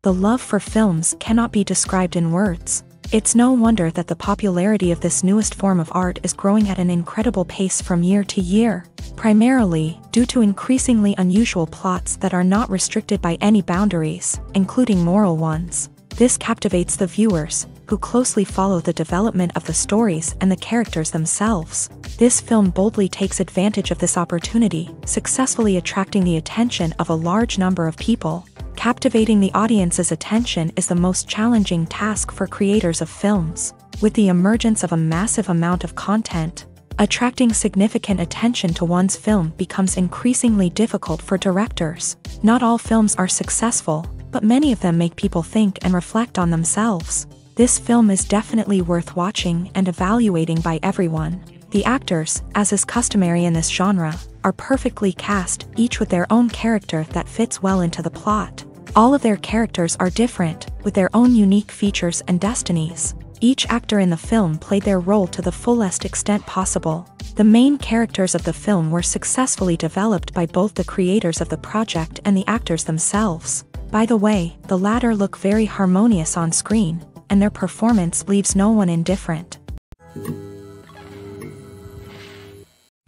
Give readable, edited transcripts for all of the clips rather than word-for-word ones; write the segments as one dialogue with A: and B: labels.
A: The love for films cannot be described in words. It's no wonder that the popularity of this newest form of art is growing at an incredible pace from year to year, primarily due to increasingly unusual plots that are not restricted by any boundaries, including moral ones. This captivates the viewers, who closely follow the development of the stories and the characters themselves. This film boldly takes advantage of this opportunity, successfully attracting the attention of a large number of people. Captivating the audience's attention is the most challenging task for creators of films. With the emergence of a massive amount of content, attracting significant attention to one's film becomes increasingly difficult for directors. Not all films are successful, but many of them make people think and reflect on themselves. This film is definitely worth watching and evaluating by everyone. The actors, as is customary in this genre, are perfectly cast, each with their own character that fits well into the plot. All of their characters are different, with their own unique features and destinies. Each actor in the film played their role to the fullest extent possible. The main characters of the film were successfully developed by both the creators of the project and the actors themselves. By the way, the latter look very harmonious on screen, and their performance leaves no one indifferent.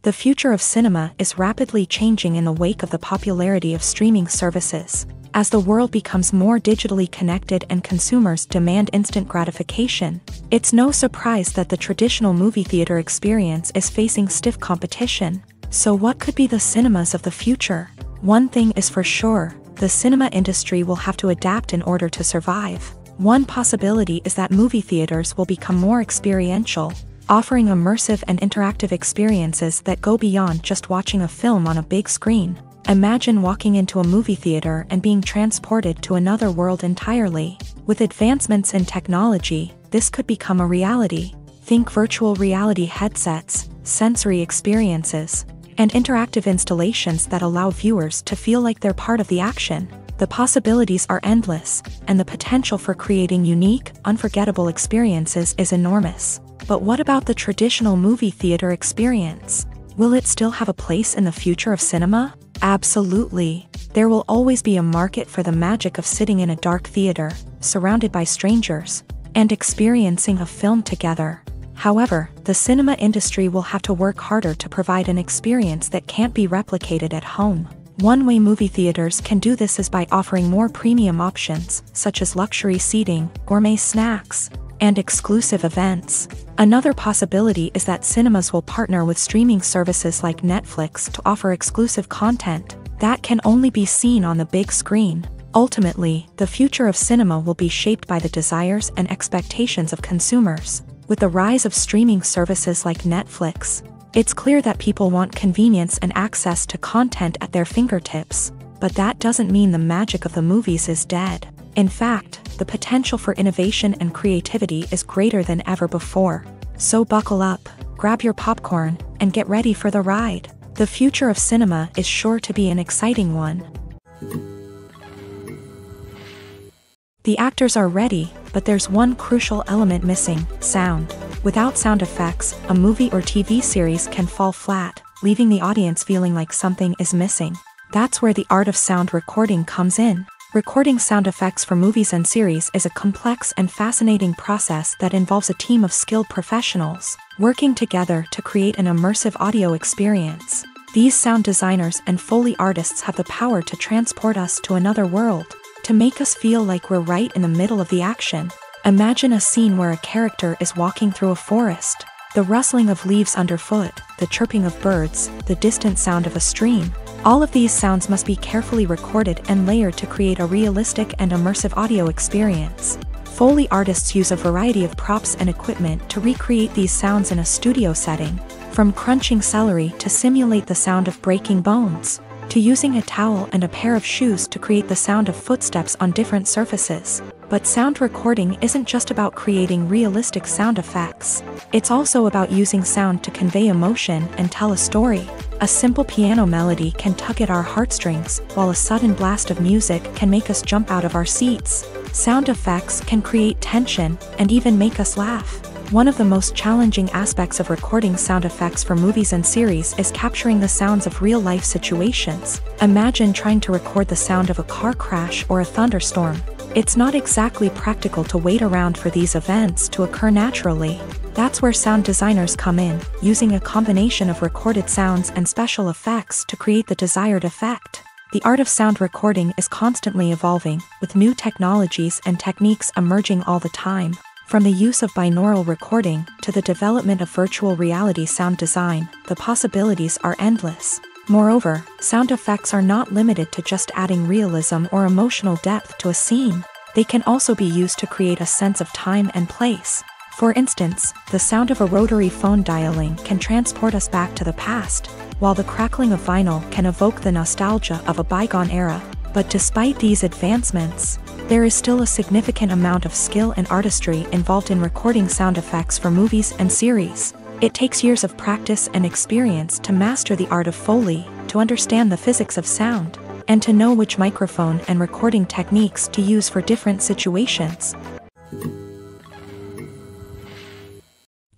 A: The future of cinema is rapidly changing in the wake of the popularity of streaming services. As the world becomes more digitally connected and consumers demand instant gratification, it's no surprise that the traditional movie theater experience is facing stiff competition. So what could be the cinemas of the future? One thing is for sure, the cinema industry will have to adapt in order to survive. One possibility is that movie theaters will become more experiential, offering immersive and interactive experiences that go beyond just watching a film on a big screen. Imagine walking into a movie theater and being transported to another world entirely. With advancements in technology, this could become a reality. Think virtual reality headsets, sensory experiences, and interactive installations that allow viewers to feel like they're part of the action. The possibilities are endless, and the potential for creating unique, unforgettable experiences is enormous. But what about the traditional movie theater experience? Will it still have a place in the future of cinema? Absolutely. There will always be a market for the magic of sitting in a dark theater, surrounded by strangers, and experiencing a film together. However, the cinema industry will have to work harder to provide an experience that can't be replicated at home. One way movie theaters can do this is by offering more premium options, such as luxury seating, gourmet snacks, and exclusive events. Another possibility is that cinemas will partner with streaming services like Netflix to offer exclusive content that can only be seen on the big screen. Ultimately, the future of cinema will be shaped by the desires and expectations of consumers. With the rise of streaming services like Netflix, it's clear that people want convenience and access to content at their fingertips. But that doesn't mean the magic of the movies is dead. In fact, the potential for innovation and creativity is greater than ever before. So buckle up, grab your popcorn, and get ready for the ride. The future of cinema is sure to be an exciting one. The actors are ready, but there's one crucial element missing: sound. Without sound effects, a movie or TV series can fall flat, leaving the audience feeling like something is missing. That's where the art of sound recording comes in. Recording sound effects for movies and series is a complex and fascinating process that involves a team of skilled professionals working together to create an immersive audio experience. These sound designers and Foley artists have the power to transport us to another world, to make us feel like we're right in the middle of the action. Imagine a scene where a character is walking through a forest. The rustling of leaves underfoot, the chirping of birds, the distant sound of a stream. All of these sounds must be carefully recorded and layered to create a realistic and immersive audio experience. Foley artists use a variety of props and equipment to recreate these sounds in a studio setting, from crunching celery to simulate the sound of breaking bones, to using a towel and a pair of shoes to create the sound of footsteps on different surfaces. But sound recording isn't just about creating realistic sound effects. It's also about using sound to convey emotion and tell a story. A simple piano melody can tug at our heartstrings, while a sudden blast of music can make us jump out of our seats. Sound effects can create tension and even make us laugh. One of the most challenging aspects of recording sound effects for movies and series is capturing the sounds of real-life situations. Imagine trying to record the sound of a car crash or a thunderstorm. It's not exactly practical to wait around for these events to occur naturally. That's where sound designers come in, using a combination of recorded sounds and special effects to create the desired effect. The art of sound recording is constantly evolving, with new technologies and techniques emerging all the time. From the use of binaural recording to the development of virtual reality sound design, the possibilities are endless. Moreover, sound effects are not limited to just adding realism or emotional depth to a scene. They can also be used to create a sense of time and place. For instance, the sound of a rotary phone dialing can transport us back to the past, while the crackling of vinyl can evoke the nostalgia of a bygone era. But despite these advancements, there is still a significant amount of skill and artistry involved in recording sound effects for movies and series. It takes years of practice and experience to master the art of Foley, to understand the physics of sound, and to know which microphone and recording techniques to use for different situations.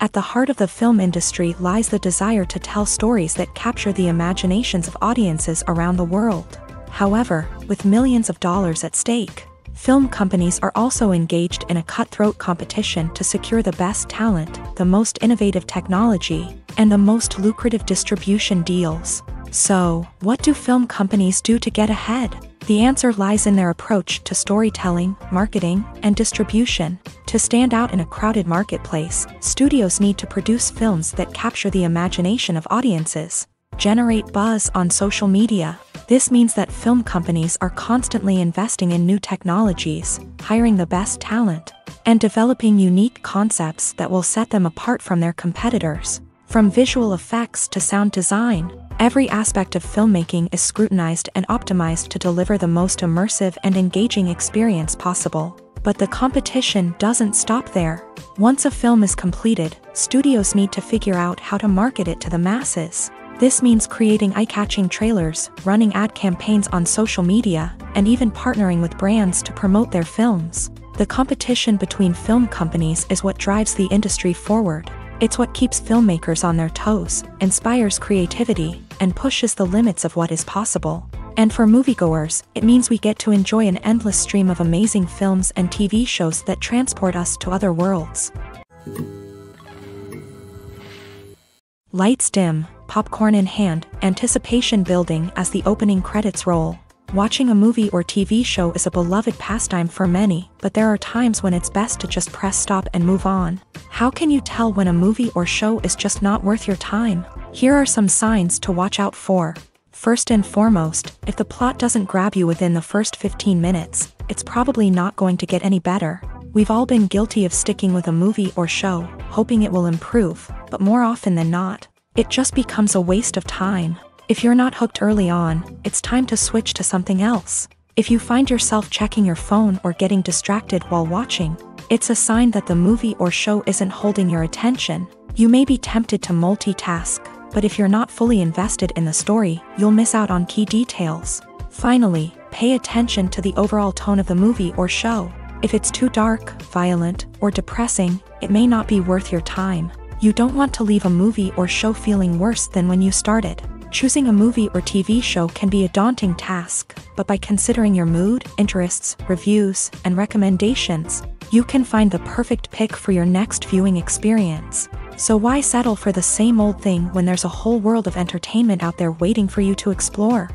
A: At the heart of the film industry lies the desire to tell stories that capture the imaginations of audiences around the world. However, with millions of dollars at stake, film companies are also engaged in a cutthroat competition to secure the best talent, the most innovative technology, and the most lucrative distribution deals. So, what do film companies do to get ahead? The answer lies in their approach to storytelling, marketing, and distribution. To stand out in a crowded marketplace, studios need to produce films that capture the imagination of audiences, generate buzz on social media. This means that film companies are constantly investing in new technologies, hiring the best talent, and developing unique concepts that will set them apart from their competitors. From visual effects to sound design, every aspect of filmmaking is scrutinized and optimized to deliver the most immersive and engaging experience possible. But the competition doesn't stop there. Once a film is completed, studios need to figure out how to market it to the masses. This means creating eye-catching trailers, running ad campaigns on social media, and even partnering with brands to promote their films. The competition between film companies is what drives the industry forward. It's what keeps filmmakers on their toes, inspires creativity, and pushes the limits of what is possible. And for moviegoers, it means we get to enjoy an endless stream of amazing films and TV shows that transport us to other worlds. Lights dim, popcorn in hand, anticipation building as the opening credits roll. Watching a movie or TV show is a beloved pastime for many, but there are times when it's best to just press stop and move on. How can you tell when a movie or show is just not worth your time? Here are some signs to watch out for. First and foremost, if the plot doesn't grab you within the first 15 minutes, it's probably not going to get any better. We've all been guilty of sticking with a movie or show, hoping it will improve, but more often than not, it just becomes a waste of time. If you're not hooked early on, it's time to switch to something else. If you find yourself checking your phone or getting distracted while watching, it's a sign that the movie or show isn't holding your attention. You may be tempted to multitask, but if you're not fully invested in the story, you'll miss out on key details. Finally, pay attention to the overall tone of the movie or show. If it's too dark, violent, or depressing, it may not be worth your time. You don't want to leave a movie or show feeling worse than when you started. Choosing a movie or TV show can be a daunting task, but by considering your mood, interests, reviews, and recommendations, you can find the perfect pick for your next viewing experience. So why settle for the same old thing when there's a whole world of entertainment out there waiting for you to explore?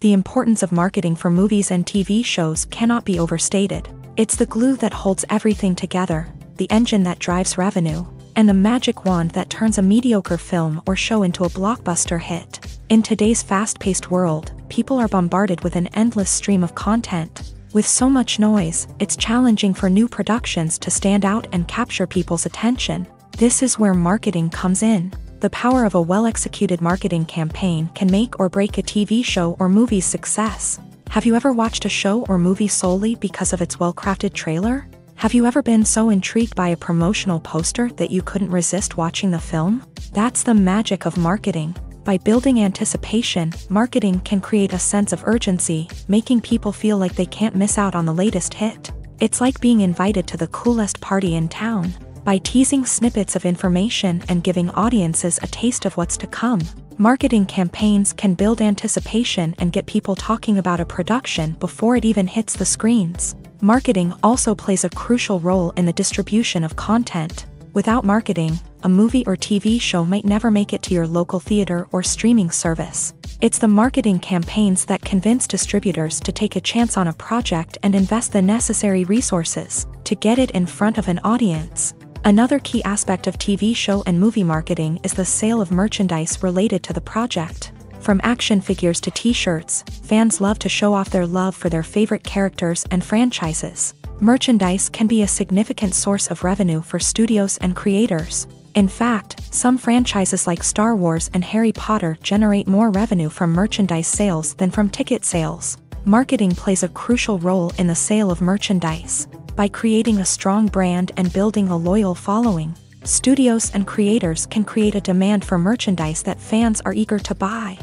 A: The importance of marketing for movies and TV shows cannot be overstated. It's the glue that holds everything together, the engine that drives revenue, and the magic wand that turns a mediocre film or show into a blockbuster hit. In today's fast-paced world, people are bombarded with an endless stream of content. With so much noise, it's challenging for new productions to stand out and capture people's attention. This is where marketing comes in. The power of a well-executed marketing campaign can make or break a TV show or movie's success. Have you ever watched a show or movie solely because of its well-crafted trailer? Have you ever been so intrigued by a promotional poster that you couldn't resist watching the film? That's the magic of marketing. By building anticipation, marketing can create a sense of urgency, making people feel like they can't miss out on the latest hit. It's like being invited to the coolest party in town. By teasing snippets of information and giving audiences a taste of what's to come, Marketing campaigns can build anticipation and get people talking about a production before it even hits the screens. Marketing also plays a crucial role in the distribution of content. Without marketing, a movie or TV show might never make it to your local theater or streaming service. It's the marketing campaigns that convince distributors to take a chance on a project and invest the necessary resources to get it in front of an audience. Another key aspect of TV show and movie marketing is the sale of merchandise related to the project. From action figures to t-shirts, fans love to show off their love for their favorite characters and franchises. Merchandise can be a significant source of revenue for studios and creators. In fact, some franchises like Star Wars and Harry Potter generate more revenue from merchandise sales than from ticket sales. Marketing plays a crucial role in the sale of merchandise. By creating a strong brand and building a loyal following, studios and creators can create a demand for merchandise that fans are eager to buy.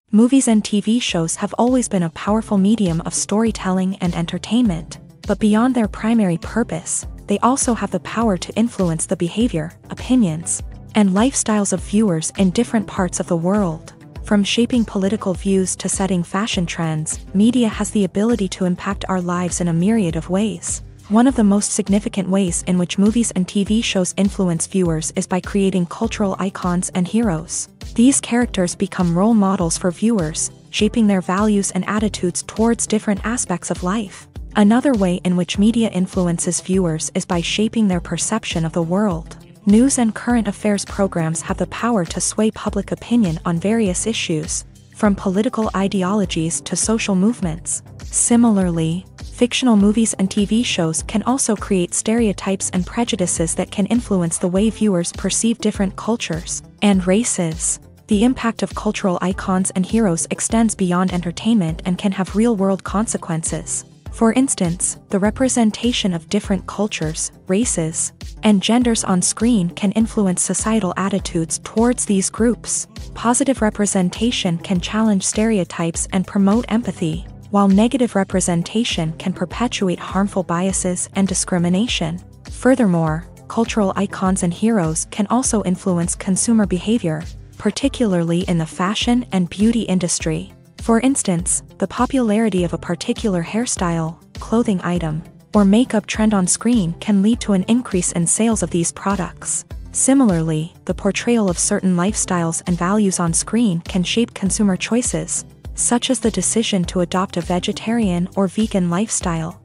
A: Movies and TV shows have always been a powerful medium of storytelling and entertainment, but beyond their primary purpose, they also have the power to influence the behavior, opinions, and lifestyles of viewers in different parts of the world. From shaping political views to setting fashion trends, media has the ability to impact our lives in a myriad of ways. One of the most significant ways in which movies and TV shows influence viewers is by creating cultural icons and heroes. These characters become role models for viewers, shaping their values and attitudes towards different aspects of life. Another way in which media influences viewers is by shaping their perception of the world. News and current affairs programs have the power to sway public opinion on various issues, from political ideologies to social movements. Similarly, fictional movies and TV shows can also create stereotypes and prejudices that can influence the way viewers perceive different cultures and races. The impact of cultural icons and heroes extends beyond entertainment and can have real-world consequences. For instance, the representation of different cultures, races, and genders on screen can influence societal attitudes towards these groups. Positive representation can challenge stereotypes and promote empathy, while negative representation can perpetuate harmful biases and discrimination. Furthermore, cultural icons and heroes can also influence consumer behavior, particularly in the fashion and beauty industry. For instance, the popularity of a particular hairstyle, clothing item, or makeup trend on screen can lead to an increase in sales of these products. Similarly, the portrayal of certain lifestyles and values on screen can shape consumer choices, such as the decision to adopt a vegetarian or vegan lifestyle.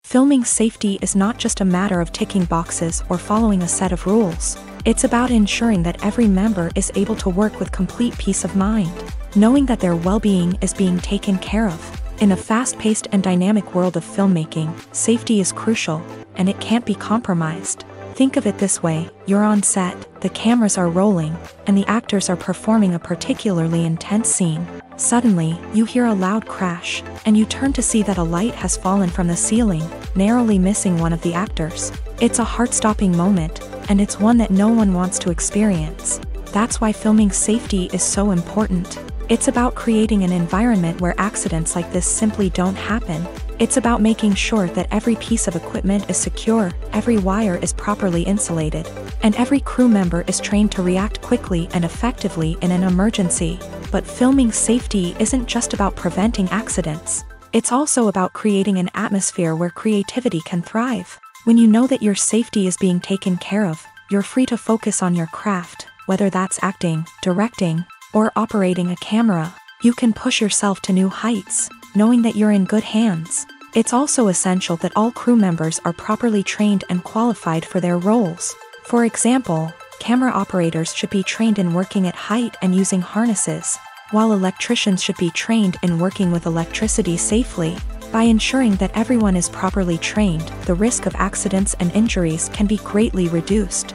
A: Filming safety is not just a matter of ticking boxes or following a set of rules. It's about ensuring that every member is able to work with complete peace of mind, knowing that their well-being is being taken care of. In a fast-paced and dynamic world of filmmaking, safety is crucial, and it can't be compromised. Think of it this way: you're on set, the cameras are rolling, and the actors are performing a particularly intense scene. Suddenly, you hear a loud crash, and you turn to see that a light has fallen from the ceiling, narrowly missing one of the actors. It's a heart-stopping moment, and it's one that no one wants to experience. That's why filming safety is so important. It's about creating an environment where accidents like this simply don't happen. It's about making sure that every piece of equipment is secure, every wire is properly insulated, and every crew member is trained to react quickly and effectively in an emergency. But filming safety isn't just about preventing accidents. It's also about creating an atmosphere where creativity can thrive. When you know that your safety is being taken care of, you're free to focus on your craft, whether that's acting, directing, or operating a camera. You can push yourself to new heights, knowing that you're in good hands. It's also essential that all crew members are properly trained and qualified for their roles. For example, camera operators should be trained in working at height and using harnesses, while electricians should be trained in working with electricity safely. By ensuring that everyone is properly trained, the risk of accidents and injuries can be greatly reduced.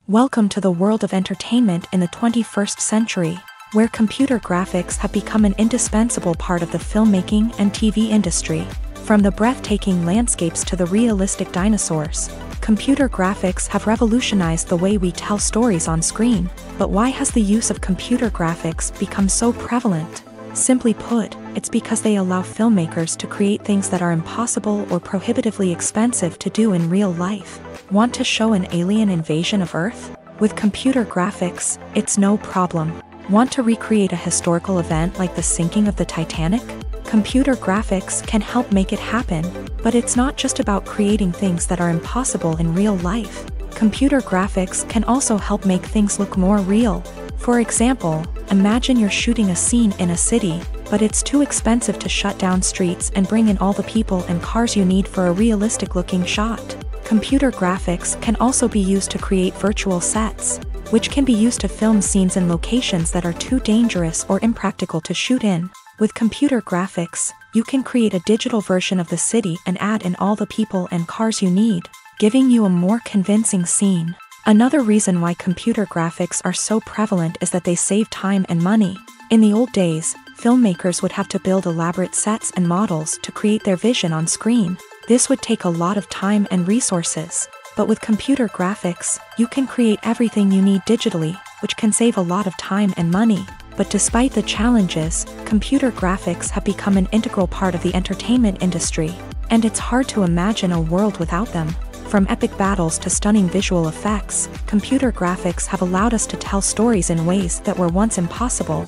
A: Welcome to the world of entertainment in the 21st century, where computer graphics have become an indispensable part of the filmmaking and TV industry. From the breathtaking landscapes to the realistic dinosaurs, computer graphics have revolutionized the way we tell stories on screen. But why has the use of computer graphics become so prevalent? Simply put, it's because they allow filmmakers to create things that are impossible or prohibitively expensive to do in real life. Want to show an alien invasion of Earth? With computer graphics, it's no problem. Want to recreate a historical event like the sinking of the Titanic? Computer graphics can help make it happen, but it's not just about creating things that are impossible in real life. Computer graphics can also help make things look more real. For example, imagine you're shooting a scene in a city, but it's too expensive to shut down streets and bring in all the people and cars you need for a realistic-looking shot. Computer graphics can also be used to create virtual sets, which can be used to film scenes in locations that are too dangerous or impractical to shoot in. With computer graphics, you can create a digital version of the city and add in all the people and cars you need, giving you a more convincing scene. Another reason why computer graphics are so prevalent is that they save time and money. In the old days, filmmakers would have to build elaborate sets and models to create their vision on screen. This would take a lot of time and resources. But with computer graphics, you can create everything you need digitally, which can save a lot of time and money. But despite the challenges, computer graphics have become an integral part of the entertainment industry, and it's hard to imagine a world without them. From epic battles to stunning visual effects, computer graphics have allowed us to tell stories in ways that were once impossible.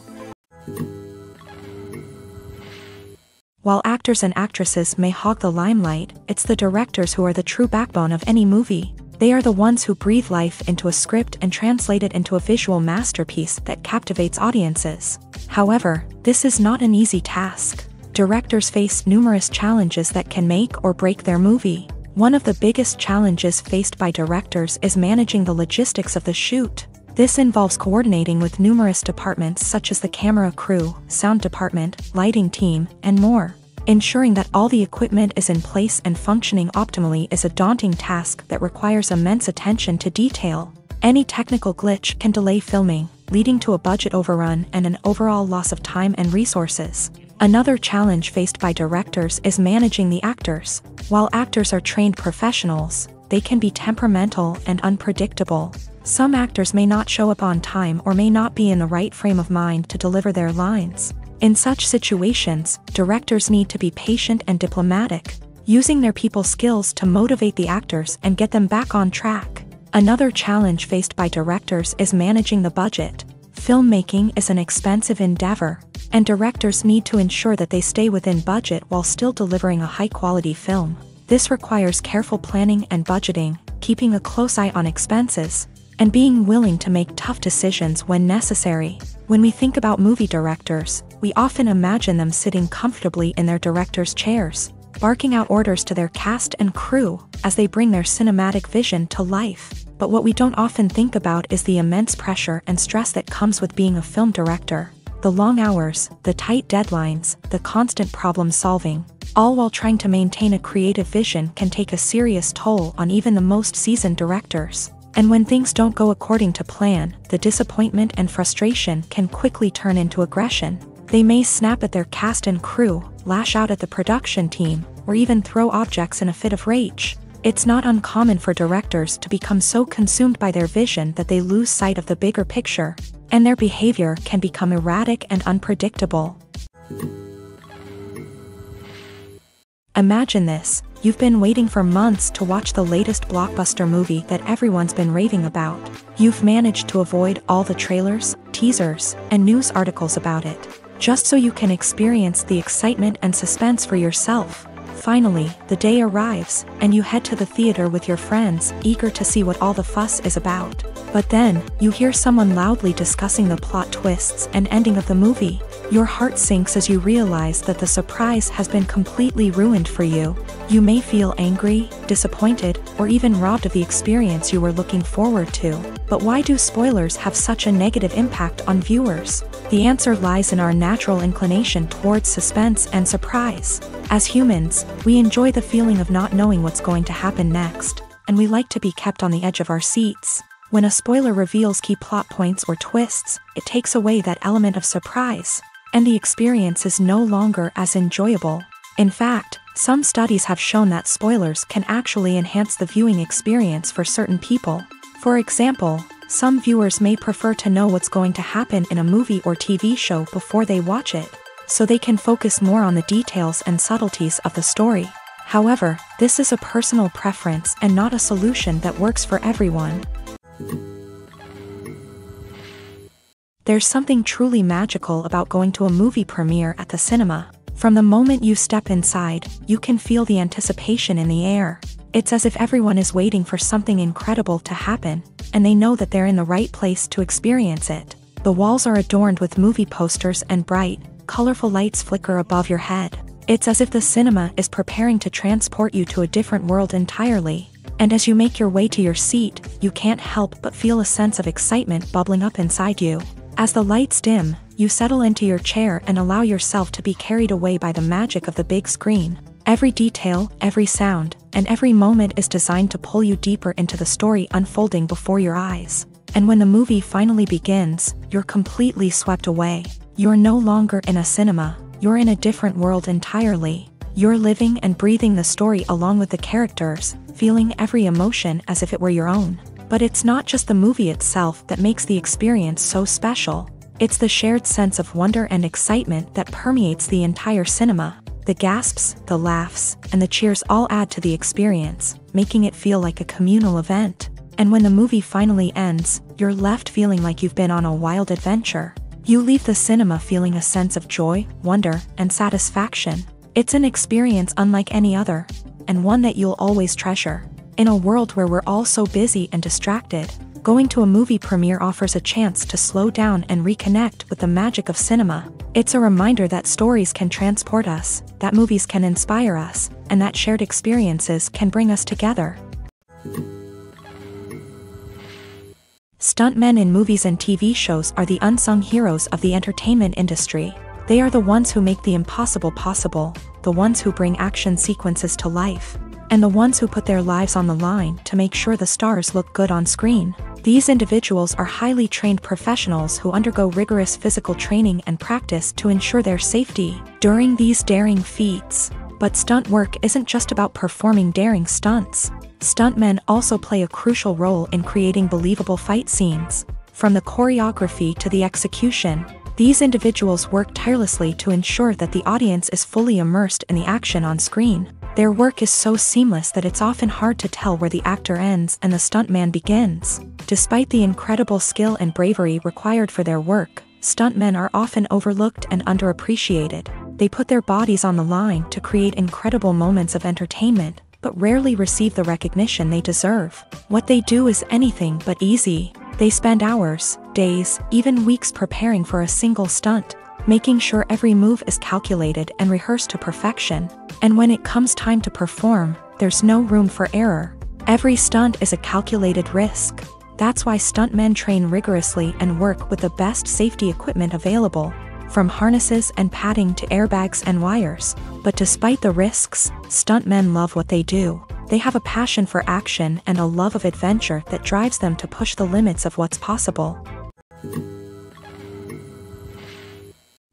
A: While actors and actresses may hog the limelight, it's the directors who are the true backbone of any movie. They are the ones who breathe life into a script and translate it into a visual masterpiece that captivates audiences. However, this is not an easy task. Directors face numerous challenges that can make or break their movie. One of the biggest challenges faced by directors is managing the logistics of the shoot. This involves coordinating with numerous departments such as the camera crew, sound department, lighting team, and more. Ensuring that all the equipment is in place and functioning optimally is a daunting task that requires immense attention to detail. Any technical glitch can delay filming, leading to a budget overrun and an overall loss of time and resources. Another challenge faced by directors is managing the actors. While actors are trained professionals, they can be temperamental and unpredictable. Some actors may not show up on time or may not be in the right frame of mind to deliver their lines. In such situations, directors need to be patient and diplomatic, using their people skills to motivate the actors and get them back on track. Another challenge faced by directors is managing the budget. Filmmaking is an expensive endeavor, and directors need to ensure that they stay within budget while still delivering a high-quality film. This requires careful planning and budgeting, keeping a close eye on expenses, and being willing to make tough decisions when necessary. When we think about movie directors, we often imagine them sitting comfortably in their director's chairs, barking out orders to their cast and crew as they bring their cinematic vision to life. But what we don't often think about is the immense pressure and stress that comes with being a film director. The long hours, the tight deadlines, the constant problem solving, all while trying to maintain a creative vision can take a serious toll on even the most seasoned directors. And when things don't go according to plan, the disappointment and frustration can quickly turn into aggression. They may snap at their cast and crew, lash out at the production team, or even throw objects in a fit of rage. It's not uncommon for directors to become so consumed by their vision that they lose sight of the bigger picture, and their behavior can become erratic and unpredictable. Imagine this. You've been waiting for months to watch the latest blockbuster movie that everyone's been raving about. You've managed to avoid all the trailers, teasers, and news articles about it, just so you can experience the excitement and suspense for yourself. Finally, the day arrives, and you head to the theater with your friends, eager to see what all the fuss is about. But then, you hear someone loudly discussing the plot twists and ending of the movie. Your heart sinks as you realize that the surprise has been completely ruined for you. You may feel angry, disappointed, or even robbed of the experience you were looking forward to. But why do spoilers have such a negative impact on viewers? The answer lies in our natural inclination towards suspense and surprise. As humans, we enjoy the feeling of not knowing what's going to happen next, and we like to be kept on the edge of our seats. When a spoiler reveals key plot points or twists, it takes away that element of surprise, and the experience is no longer as enjoyable. In fact, some studies have shown that spoilers can actually enhance the viewing experience for certain people. For example, some viewers may prefer to know what's going to happen in a movie or TV show before they watch it. so they can focus more on the details and subtleties of the story. However, this is a personal preference and not a solution that works for everyone. There's something truly magical about going to a movie premiere at the cinema. From the moment you step inside, you can feel the anticipation in the air. It's as if everyone is waiting for something incredible to happen, and they know that they're in the right place to experience it. The walls are adorned with movie posters and bright, colorful lights flicker above your head. It's as if the cinema is preparing to transport you to a different world entirely. And as you make your way to your seat, you can't help but feel a sense of excitement bubbling up inside you. As the lights dim, you settle into your chair and allow yourself to be carried away by the magic of the big screen. Every detail, every sound, and every moment is designed to pull you deeper into the story unfolding before your eyes. And when the movie finally begins, you're completely swept away. You're no longer in a cinema, you're in a different world entirely. You're living and breathing the story along with the characters, feeling every emotion as if it were your own. But it's not just the movie itself that makes the experience so special. It's the shared sense of wonder and excitement that permeates the entire cinema. The gasps, the laughs, and the cheers all add to the experience, making it feel like a communal event. And when the movie finally ends, you're left feeling like you've been on a wild adventure. You leave the cinema feeling a sense of joy, wonder, and satisfaction. It's an experience unlike any other, and one that you'll always treasure. In a world where we're all so busy and distracted, going to a movie premiere offers a chance to slow down and reconnect with the magic of cinema. It's a reminder that stories can transport us, that movies can inspire us, and that shared experiences can bring us together. Stuntmen in movies and TV shows are the unsung heroes of the entertainment industry. They are the ones who make the impossible possible, the ones who bring action sequences to life, and the ones who put their lives on the line to make sure the stars look good on screen. These individuals are highly trained professionals who undergo rigorous physical training and practice to ensure their safety during these daring feats. But stunt work isn't just about performing daring stunts. Stuntmen also play a crucial role in creating believable fight scenes. From the choreography to the execution, these individuals work tirelessly to ensure that the audience is fully immersed in the action on screen. Their work is so seamless that it's often hard to tell where the actor ends and the stuntman begins. Despite the incredible skill and bravery required for their work, stuntmen are often overlooked and underappreciated. They put their bodies on the line to create incredible moments of entertainment, but rarely receive the recognition they deserve. What they do is anything but easy. They spend hours, days, even weeks preparing for a single stunt, making sure every move is calculated and rehearsed to perfection. And when it comes time to perform, there's no room for error. Every stunt is a calculated risk. That's why stuntmen train rigorously and work with the best safety equipment available, from harnesses and padding to airbags and wires. But despite the risks, stuntmen love what they do. They have a passion for action and a love of adventure that drives them to push the limits of what's possible.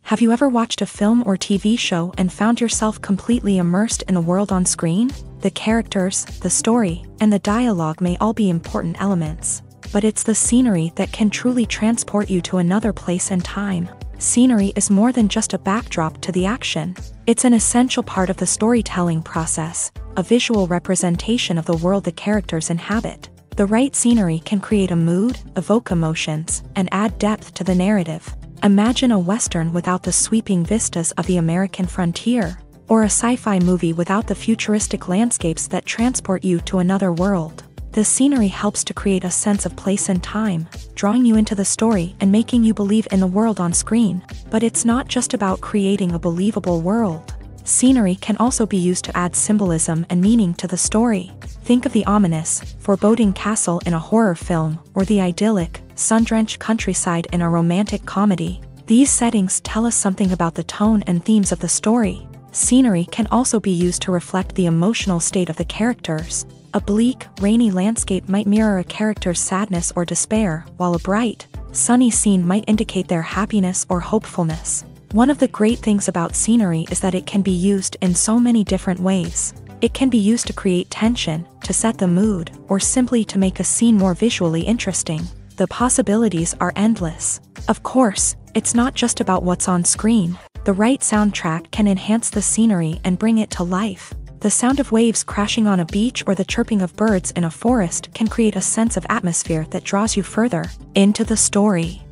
A: Have you ever watched a film or TV show and found yourself completely immersed in the world on screen? The characters, the story, and the dialogue may all be important elements, but it's the scenery that can truly transport you to another place and time. Scenery is more than just a backdrop to the action. It's an essential part of the storytelling process, a visual representation of the world the characters inhabit. The right scenery can create a mood, evoke emotions, and add depth to the narrative. Imagine a Western without the sweeping vistas of the American frontier, or a sci-fi movie without the futuristic landscapes that transport you to another world. The scenery helps to create a sense of place and time, drawing you into the story and making you believe in the world on screen. But it's not just about creating a believable world. Scenery can also be used to add symbolism and meaning to the story. Think of the ominous, foreboding castle in a horror film, or the idyllic, sun-drenched countryside in a romantic comedy. These settings tell us something about the tone and themes of the story. Scenery can also be used to reflect the emotional state of the characters. A bleak, rainy landscape might mirror a character's sadness or despair, while a bright, sunny scene might indicate their happiness or hopefulness. One of the great things about scenery is that it can be used in so many different ways. It can be used to create tension, to set the mood, or simply to make a scene more visually interesting. The possibilities are endless. Of course, it's not just about what's on screen. The right soundtrack can enhance the scenery and bring it to life. The sound of waves crashing on a beach or the chirping of birds in a forest can create a sense of atmosphere that draws you further into the story.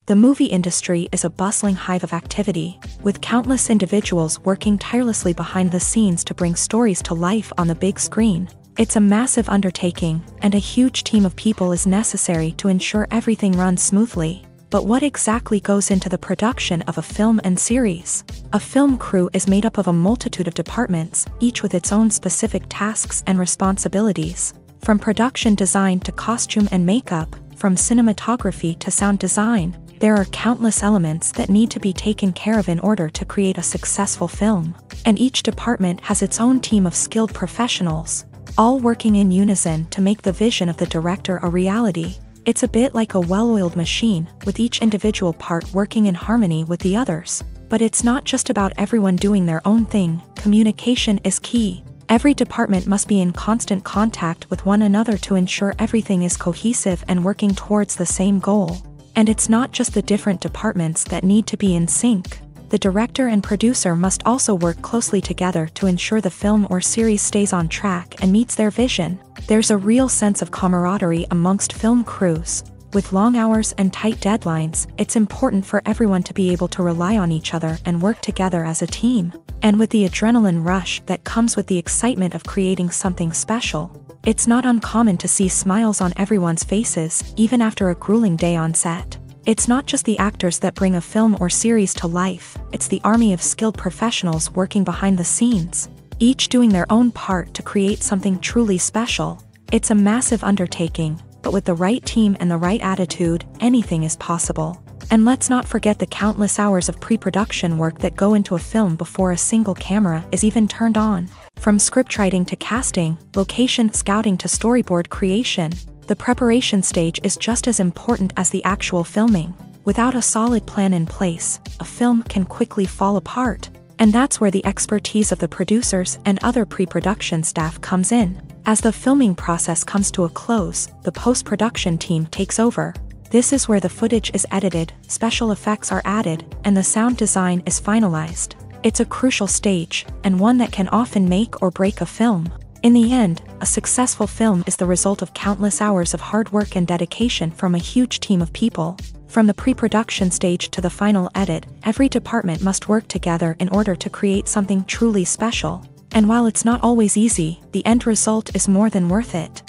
A: The movie industry is a bustling hive of activity, with countless individuals working tirelessly behind the scenes to bring stories to life on the big screen. It's a massive undertaking, and a huge team of people is necessary to ensure everything runs smoothly. But what exactly goes into the production of a film and series? A film crew is made up of a multitude of departments, each with its own specific tasks and responsibilities. From production design to costume and makeup, from cinematography to sound design, there are countless elements that need to be taken care of in order to create a successful film. And each department has its own team of skilled professionals, all working in unison to make the vision of the director a reality. It's a bit like a well-oiled machine, with each individual part working in harmony with the others. But it's not just about everyone doing their own thing. Communication is key. Every department must be in constant contact with one another to ensure everything is cohesive and working towards the same goal. And it's not just the different departments that need to be in sync. The director and producer must also work closely together to ensure the film or series stays on track and meets their vision. There's a real sense of camaraderie amongst film crews. With long hours and tight deadlines, it's important for everyone to be able to rely on each other and work together as a team. And with the adrenaline rush that comes with the excitement of creating something special, it's not uncommon to see smiles on everyone's faces, even after a grueling day on set. It's not just the actors that bring a film or series to life, it's the army of skilled professionals working behind the scenes, each doing their own part to create something truly special. It's a massive undertaking, but with the right team and the right attitude, anything is possible. And let's not forget the countless hours of pre-production work that go into a film before a single camera is even turned on. From scriptwriting to casting, location scouting to storyboard creation, the preparation stage is just as important as the actual filming. Without a solid plan in place, a film can quickly fall apart. And that's where the expertise of the producers and other pre-production staff comes in. As the filming process comes to a close, the post-production team takes over. This is where the footage is edited, special effects are added, and the sound design is finalized. It's a crucial stage, and one that can often make or break a film. In the end, a successful film is the result of countless hours of hard work and dedication from a huge team of people. From the pre-production stage to the final edit, every department must work together in order to create something truly special. And while it's not always easy, the end result is more than worth it.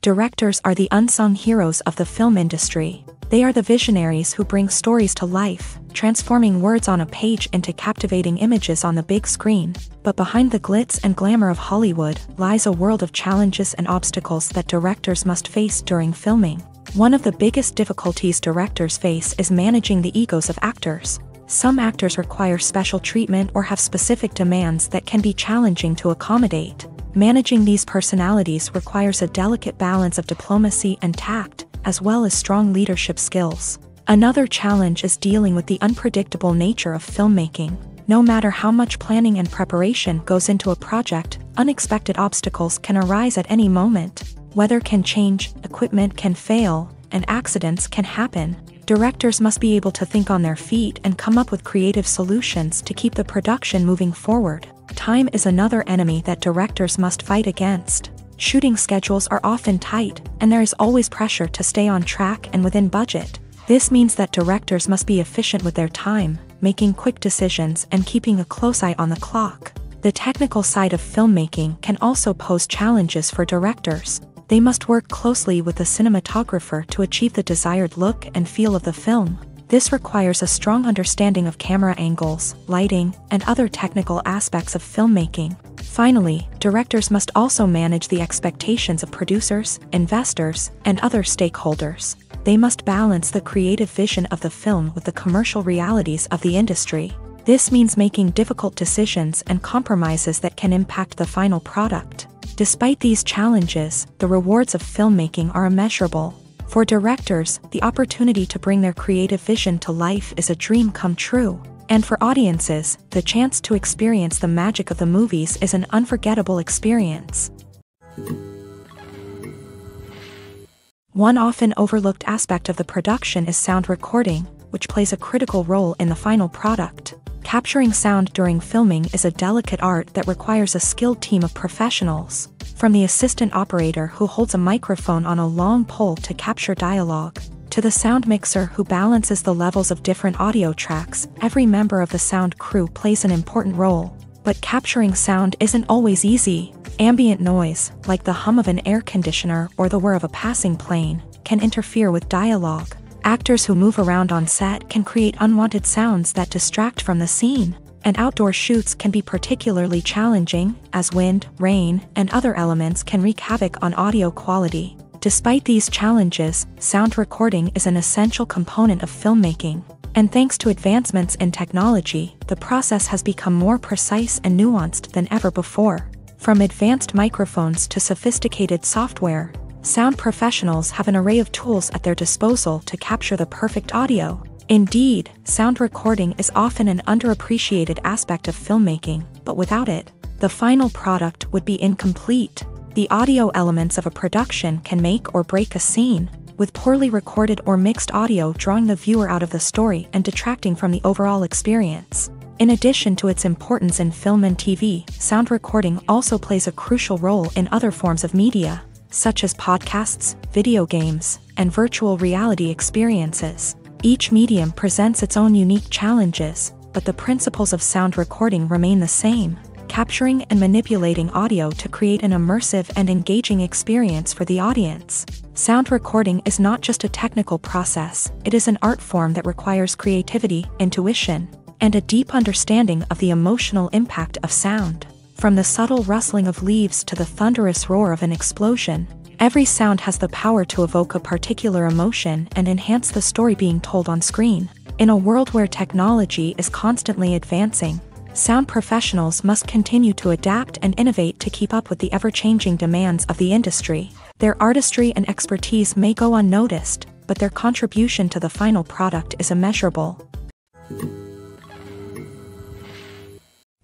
A: Directors are the unsung heroes of the film industry. They are the visionaries who bring stories to life, transforming words on a page into captivating images on the big screen. But behind the glitz and glamour of Hollywood lies a world of challenges and obstacles that directors must face during filming. One of the biggest difficulties directors face is managing the egos of actors. Some actors require special treatment or have specific demands that can be challenging to accommodate. Managing these personalities requires a delicate balance of diplomacy and tact, as well as strong leadership skills. Another challenge is dealing with the unpredictable nature of filmmaking. No matter how much planning and preparation goes into a project, unexpected obstacles can arise at any moment. Weather can change, equipment can fail, and accidents can happen. Directors must be able to think on their feet and come up with creative solutions to keep the production moving forward. Time is another enemy that directors must fight against. Shooting schedules are often tight, and there is always pressure to stay on track and within budget. This means that directors must be efficient with their time, making quick decisions and keeping a close eye on the clock. The technical side of filmmaking can also pose challenges for directors. They must work closely with the cinematographer to achieve the desired look and feel of the film. This requires a strong understanding of camera angles, lighting, and other technical aspects of filmmaking. Finally, directors must also manage the expectations of producers, investors, and other stakeholders. They must balance the creative vision of the film with the commercial realities of the industry. This means making difficult decisions and compromises that can impact the final product. Despite these challenges, the rewards of filmmaking are immeasurable. For directors, the opportunity to bring their creative vision to life is a dream come true. And for audiences, the chance to experience the magic of the movies is an unforgettable experience. One often overlooked aspect of the production is sound recording, which plays a critical role in the final product. Capturing sound during filming is a delicate art that requires a skilled team of professionals, from the assistant operator who holds a microphone on a long pole to capture dialogue, to the sound mixer who balances the levels of different audio tracks. Every member of the sound crew plays an important role. But capturing sound isn't always easy. Ambient noise, like the hum of an air conditioner or the whir of a passing plane, can interfere with dialogue. Actors who move around on set can create unwanted sounds that distract from the scene. And outdoor shoots can be particularly challenging, as wind, rain, and other elements can wreak havoc on audio quality. Despite these challenges, sound recording is an essential component of filmmaking. And thanks to advancements in technology, the process has become more precise and nuanced than ever before. From advanced microphones to sophisticated software, sound professionals have an array of tools at their disposal to capture the perfect audio. Indeed, sound recording is often an underappreciated aspect of filmmaking, but without it, the final product would be incomplete. The audio elements of a production can make or break a scene, with poorly recorded or mixed audio drawing the viewer out of the story and detracting from the overall experience. In addition to its importance in film and TV, sound recording also plays a crucial role in other forms of media, such as podcasts, video games, and virtual reality experiences. Each medium presents its own unique challenges, but the principles of sound recording remain the same: capturing and manipulating audio to create an immersive and engaging experience for the audience. Sound recording is not just a technical process, it is an art form that requires creativity, intuition, and a deep understanding of the emotional impact of sound. From the subtle rustling of leaves to the thunderous roar of an explosion, every sound has the power to evoke a particular emotion and enhance the story being told on screen. In a world where technology is constantly advancing, sound professionals must continue to adapt and innovate to keep up with the ever-changing demands of the industry. Their artistry and expertise may go unnoticed, but their contribution to the final product is immeasurable.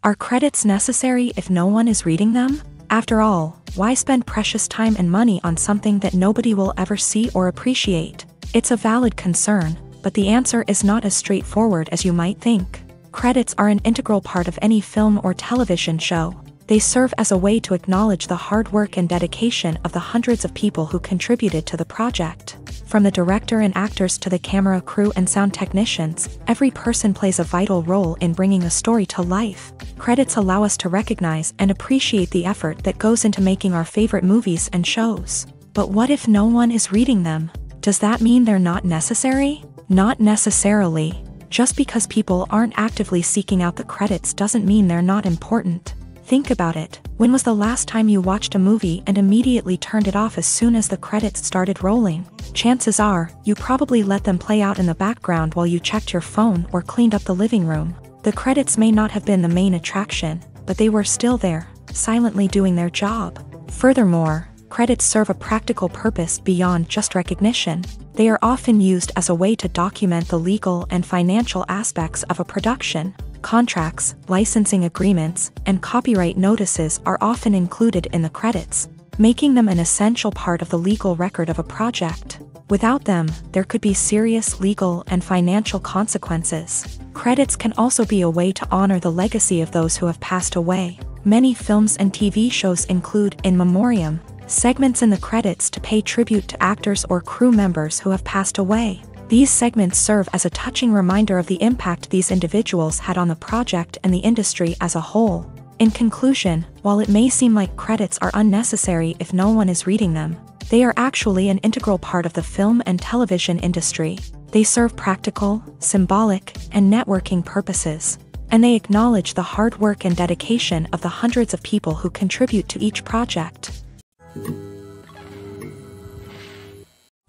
A: Are credits necessary if no one is reading them? After all, why spend precious time and money on something that nobody will ever see or appreciate? It's a valid concern, but the answer is not as straightforward as you might think. Credits are an integral part of any film or television show. They serve as a way to acknowledge the hard work and dedication of the hundreds of people who contributed to the project. From the director and actors to the camera crew and sound technicians, every person plays a vital role in bringing a story to life. Credits allow us to recognize and appreciate the effort that goes into making our favorite movies and shows. But what if no one is reading them? Does that mean they're not necessary? Not necessarily. Just because people aren't actively seeking out the credits doesn't mean they're not important. Think about it. When was the last time you watched a movie and immediately turned it off as soon as the credits started rolling? Chances are, you probably let them play out in the background while you checked your phone or cleaned up the living room. The credits may not have been the main attraction, but they were still there, silently doing their job. Furthermore, credits serve a practical purpose beyond just recognition. They are often used as a way to document the legal and financial aspects of a production. Contracts, licensing agreements, and copyright notices are often included in the credits, making them an essential part of the legal record of a project. Without them, there could be serious legal and financial consequences. Credits can also be a way to honor the legacy of those who have passed away. Many films and TV shows include in memoriam segments in the credits to pay tribute to actors or crew members who have passed away. These segments serve as a touching reminder of the impact these individuals had on the project and the industry as a whole. In conclusion, while it may seem like credits are unnecessary if no one is reading them, they are actually an integral part of the film and television industry. They serve practical, symbolic, and networking purposes, and they acknowledge the hard work and dedication of the hundreds of people who contribute to each project.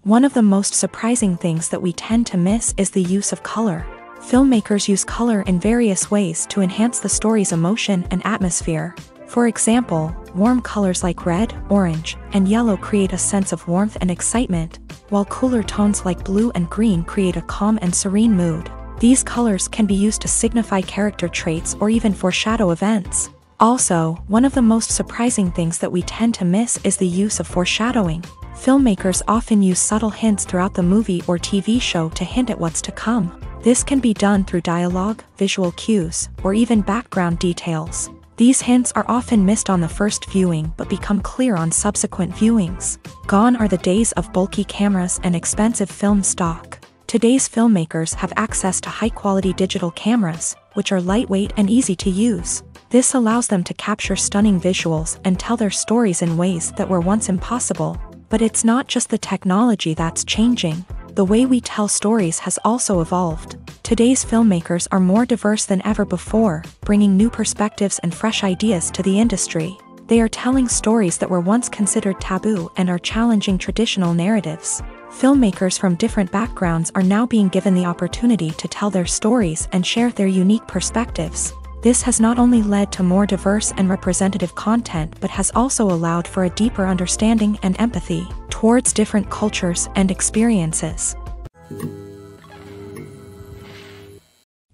A: One of the most surprising things that we tend to miss is the use of color. Filmmakers use color in various ways to enhance the story's emotion and atmosphere. For example, warm colors like red, orange, and yellow create a sense of warmth and excitement, while cooler tones like blue and green create a calm and serene mood. These colors can be used to signify character traits or even foreshadow events. Also, one of the most surprising things that we tend to miss is the use of foreshadowing. Filmmakers often use subtle hints throughout the movie or TV show to hint at what's to come. This can be done through dialogue, visual cues, or even background details. These hints are often missed on the first viewing but become clear on subsequent viewings. Gone are the days of bulky cameras and expensive film stock. Today's filmmakers have access to high-quality digital cameras, which are lightweight and easy to use. This allows them to capture stunning visuals and tell their stories in ways that were once impossible. But it's not just the technology that's changing. The way we tell stories has also evolved. Today's filmmakers are more diverse than ever before, bringing new perspectives and fresh ideas to the industry. They are telling stories that were once considered taboo and are challenging traditional narratives. Filmmakers from different backgrounds are now being given the opportunity to tell their stories and share their unique perspectives. This has not only led to more diverse and representative content but has also allowed for a deeper understanding and empathy towards different cultures and experiences.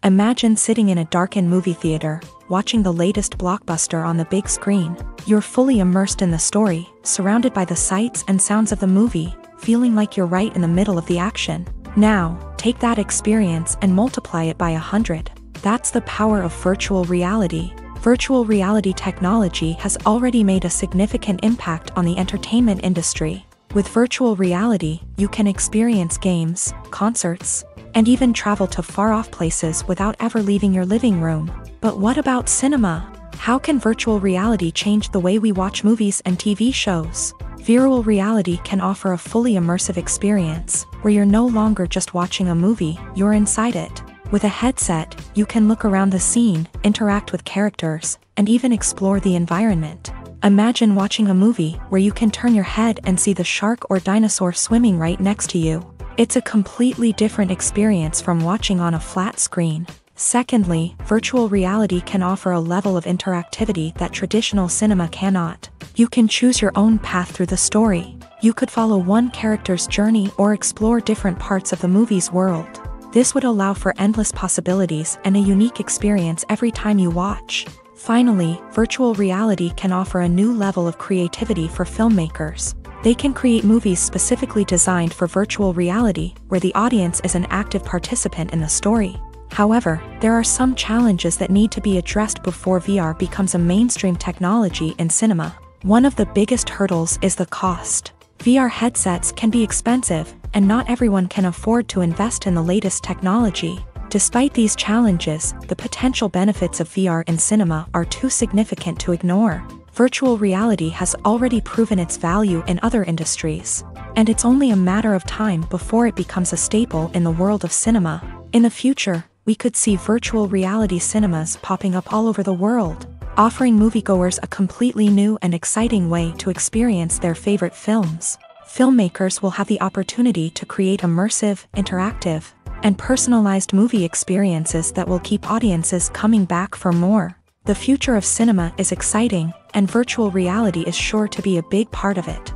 A: Imagine sitting in a darkened movie theater, watching the latest blockbuster on the big screen. You're fully immersed in the story, surrounded by the sights and sounds of the movie, feeling like you're right in the middle of the action. Now, take that experience and multiply it by 100. That's the power of virtual reality. Virtual reality technology has already made a significant impact on the entertainment industry. With virtual reality, you can experience games, concerts, and even travel to far-off places without ever leaving your living room. But what about cinema? How can virtual reality change the way we watch movies and TV shows? Virtual reality can offer a fully immersive experience, where you're no longer just watching a movie, you're inside it. With a headset, you can look around the scene, interact with characters, and even explore the environment. Imagine watching a movie where you can turn your head and see the shark or dinosaur swimming right next to you. It's a completely different experience from watching on a flat screen. Secondly, virtual reality can offer a level of interactivity that traditional cinema cannot. You can choose your own path through the story. You could follow one character's journey or explore different parts of the movie's world. This would allow for endless possibilities and a unique experience every time you watch. Finally, virtual reality can offer a new level of creativity for filmmakers. They can create movies specifically designed for virtual reality, where the audience is an active participant in the story. However, there are some challenges that need to be addressed before VR becomes a mainstream technology in cinema. One of the biggest hurdles is the cost. VR headsets can be expensive, and not everyone can afford to invest in the latest technology. Despite these challenges, the potential benefits of VR in cinema are too significant to ignore. Virtual reality has already proven its value in other industries, and it's only a matter of time before it becomes a staple in the world of cinema. In the future, we could see virtual reality cinemas popping up all over the world, offering moviegoers a completely new and exciting way to experience their favorite films. Filmmakers will have the opportunity to create immersive, interactive, and personalized movie experiences that will keep audiences coming back for more. The future of cinema is exciting, and virtual reality is sure to be a big part of it.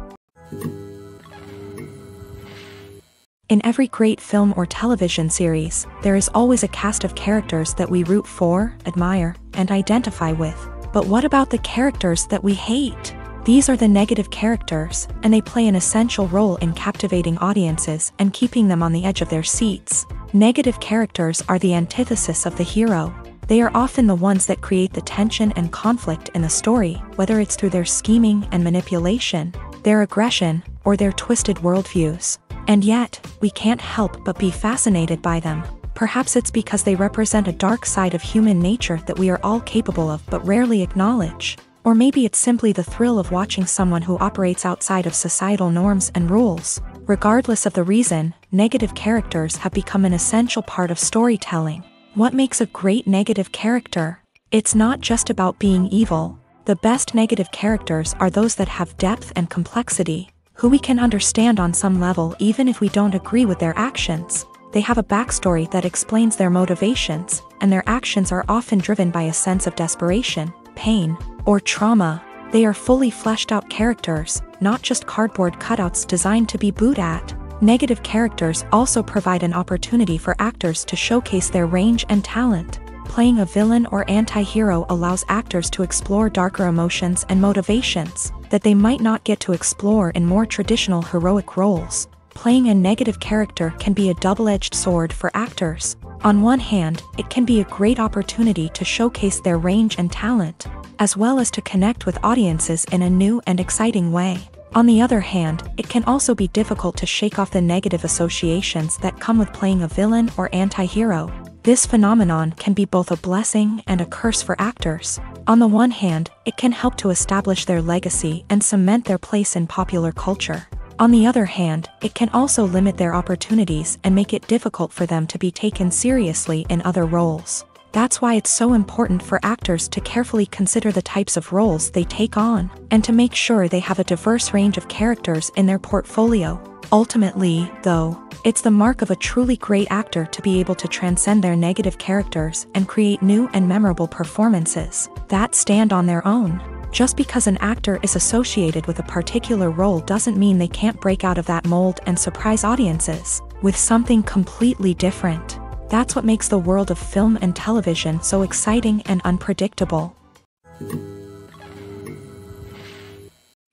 A: In every great film or television series, there is always a cast of characters that we root for, admire, and identify with. But what about the characters that we hate? These are the negative characters, and they play an essential role in captivating audiences and keeping them on the edge of their seats. Negative characters are the antithesis of the hero. They are often the ones that create the tension and conflict in the story, whether it's through their scheming and manipulation, their aggression, or their twisted worldviews. And yet, we can't help but be fascinated by them. Perhaps it's because they represent a dark side of human nature that we are all capable of but rarely acknowledge. Or maybe it's simply the thrill of watching someone who operates outside of societal norms and rules. Regardless of the reason, negative characters have become an essential part of storytelling. What makes a great negative character? It's not just about being evil. The best negative characters are those that have depth and complexity, who we can understand on some level even if we don't agree with their actions. They have a backstory that explains their motivations, and their actions are often driven by a sense of desperation, pain, or trauma. They are fully fleshed out characters, not just cardboard cutouts designed to be booed at. Negative characters also provide an opportunity for actors to showcase their range and talent. Playing a villain or anti-hero allows actors to explore darker emotions and motivations that they might not get to explore in more traditional heroic roles. Playing a negative character can be a double-edged sword for actors. On one hand, it can be a great opportunity to showcase their range and talent, as well as to connect with audiences in a new and exciting way. On the other hand, it can also be difficult to shake off the negative associations that come with playing a villain or anti-hero. This phenomenon can be both a blessing and a curse for actors. On the one hand, it can help to establish their legacy and cement their place in popular culture. On the other hand, it can also limit their opportunities and make it difficult for them to be taken seriously in other roles. That's why it's so important for actors to carefully consider the types of roles they take on, and to make sure they have a diverse range of characters in their portfolio. Ultimately, though, it's the mark of a truly great actor to be able to transcend their negative characters and create new and memorable performances that stand on their own. Just because an actor is associated with a particular role doesn't mean they can't break out of that mold and surprise audiences with something completely different. That's what makes the world of film and television so exciting and unpredictable.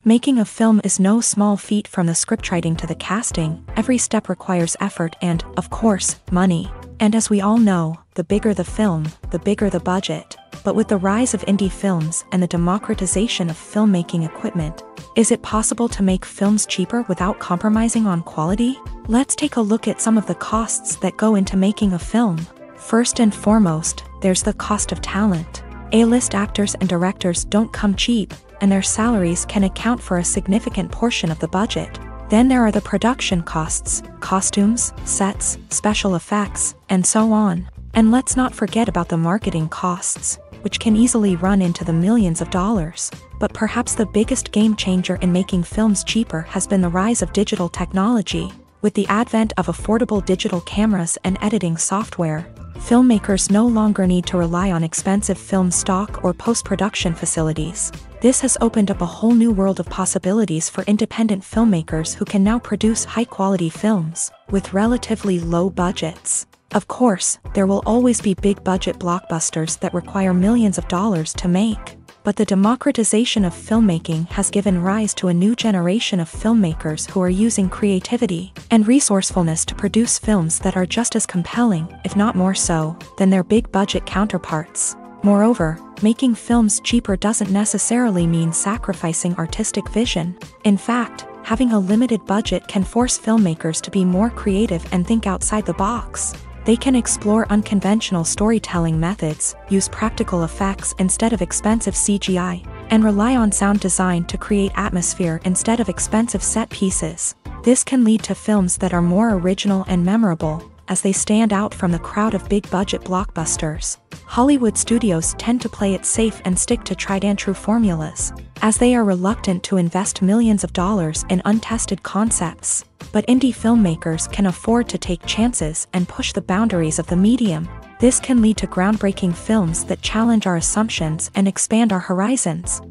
A: Making a film is no small feat. From the scriptwriting to the casting, every step requires effort and, of course, money. And as we all know, the bigger the film, the bigger the budget. But with the rise of indie films and the democratization of filmmaking equipment, is it possible to make films cheaper without compromising on quality? Let's take a look at some of the costs that go into making a film. First and foremost, there's the cost of talent. A-list actors and directors don't come cheap, and their salaries can account for a significant portion of the budget. Then there are the production costs, costumes, sets, special effects, and so on. And let's not forget about the marketing costs, which can easily run into the millions of dollars. But perhaps the biggest game changer in making films cheaper has been the rise of digital technology. With the advent of affordable digital cameras and editing software, filmmakers no longer need to rely on expensive film stock or post-production facilities. This has opened up a whole new world of possibilities for independent filmmakers who can now produce high-quality films with relatively low budgets. Of course, there will always be big-budget blockbusters that require millions of dollars to make. But the democratization of filmmaking has given rise to a new generation of filmmakers who are using creativity and resourcefulness to produce films that are just as compelling, if not more so, than their big-budget counterparts. Moreover, making films cheaper doesn't necessarily mean sacrificing artistic vision. In fact, having a limited budget can force filmmakers to be more creative and think outside the box. They can explore unconventional storytelling methods, use practical effects instead of expensive CGI, and rely on sound design to create atmosphere instead of expensive set pieces. This can lead to films that are more original and memorable, as they stand out from the crowd of big-budget blockbusters. Hollywood studios tend to play it safe and stick to tried-and-true formulas, as they are reluctant to invest millions of dollars in untested concepts. But indie filmmakers can afford to take chances and push the boundaries of the medium. This can lead to groundbreaking films that challenge our assumptions and expand our horizons.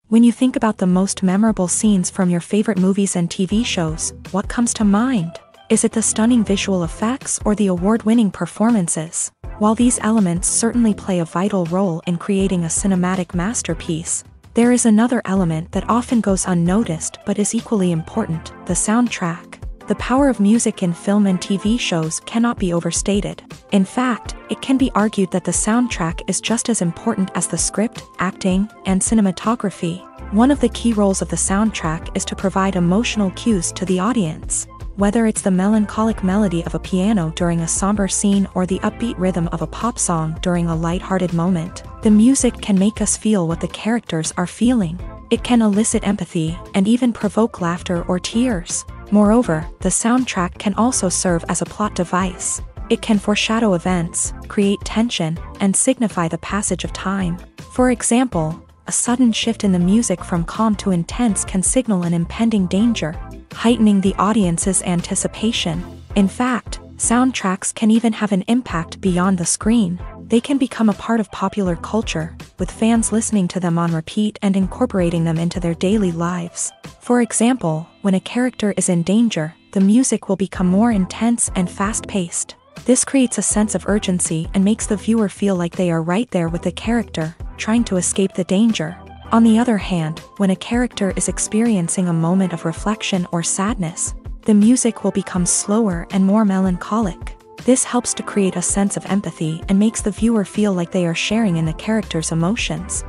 A: When you think about the most memorable scenes from your favorite movies and TV shows, what comes to mind? Is it the stunning visual effects or the award-winning performances? While these elements certainly play a vital role in creating a cinematic masterpiece, there is another element that often goes unnoticed but is equally important: the soundtrack. The power of music in film and TV shows cannot be overstated. In fact, it can be argued that the soundtrack is just as important as the script, acting, and cinematography. One of the key roles of the soundtrack is to provide emotional cues to the audience. Whether it's the melancholic melody of a piano during a somber scene or the upbeat rhythm of a pop song during a lighthearted moment, the music can make us feel what the characters are feeling. It can elicit empathy and even provoke laughter or tears. Moreover, the soundtrack can also serve as a plot device. It can foreshadow events, create tension, and signify the passage of time. For example, a sudden shift in the music from calm to intense can signal an impending danger, heightening the audience's anticipation. In fact, soundtracks can even have an impact beyond the screen. They can become a part of popular culture, with fans listening to them on repeat and incorporating them into their daily lives. For example, when a character is in danger, the music will become more intense and fast-paced. This creates a sense of urgency and makes the viewer feel like they are right there with the character, trying to escape the danger. On the other hand, when a character is experiencing a moment of reflection or sadness, the music will become slower and more melancholic. This helps to create a sense of empathy and makes the viewer feel like they are sharing in the character's emotions.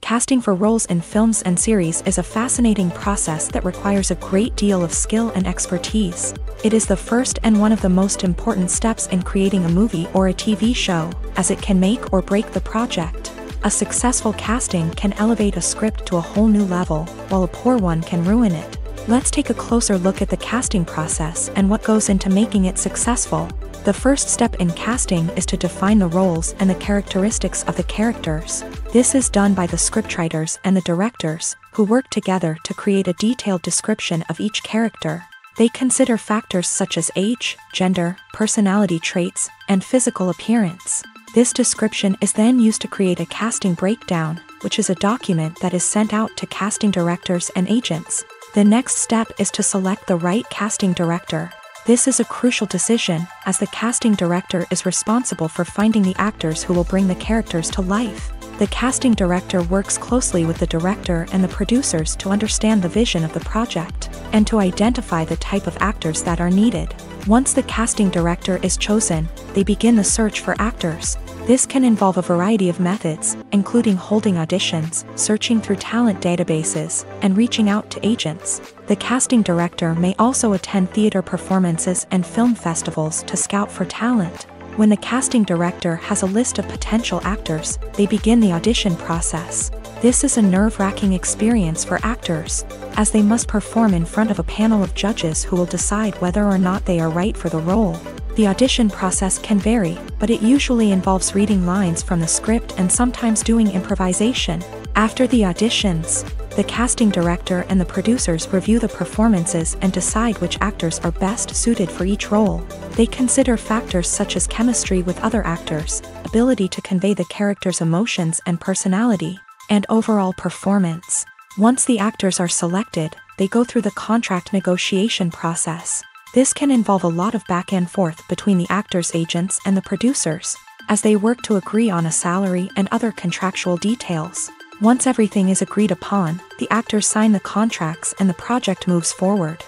A: Casting for roles in films and series is a fascinating process that requires a great deal of skill and expertise. It is the first and one of the most important steps in creating a movie or a TV show, as it can make or break the project. A successful casting can elevate a script to a whole new level, while a poor one can ruin it. Let's take a closer look at the casting process and what goes into making it successful. The first step in casting is to define the roles and the characteristics of the characters. This is done by the scriptwriters and the directors, who work together to create a detailed description of each character. They consider factors such as age, gender, personality traits, and physical appearance. This description is then used to create a casting breakdown, which is a document that is sent out to casting directors and agents. The next step is to select the right casting director. This is a crucial decision, as the casting director is responsible for finding the actors who will bring the characters to life. The casting director works closely with the director and the producers to understand the vision of the project, and to identify the type of actors that are needed. Once the casting director is chosen, they begin the search for actors. This can involve a variety of methods, including holding auditions, searching through talent databases, and reaching out to agents. The casting director may also attend theater performances and film festivals to scout for talent. When the casting director has a list of potential actors, they begin the audition process. This is a nerve-wracking experience for actors, as they must perform in front of a panel of judges who will decide whether or not they are right for the role. The audition process can vary, but it usually involves reading lines from the script and sometimes doing improvisation. After the auditions, the casting director and the producers review the performances and decide which actors are best suited for each role. They consider factors such as chemistry with other actors, ability to convey the character's emotions and personality, and overall performance. Once the actors are selected, they go through the contract negotiation process. This can involve a lot of back and forth between the actors' agents and the producers, as they work to agree on a salary and other contractual details. Once everything is agreed upon, the actors sign the contracts and the project moves forward.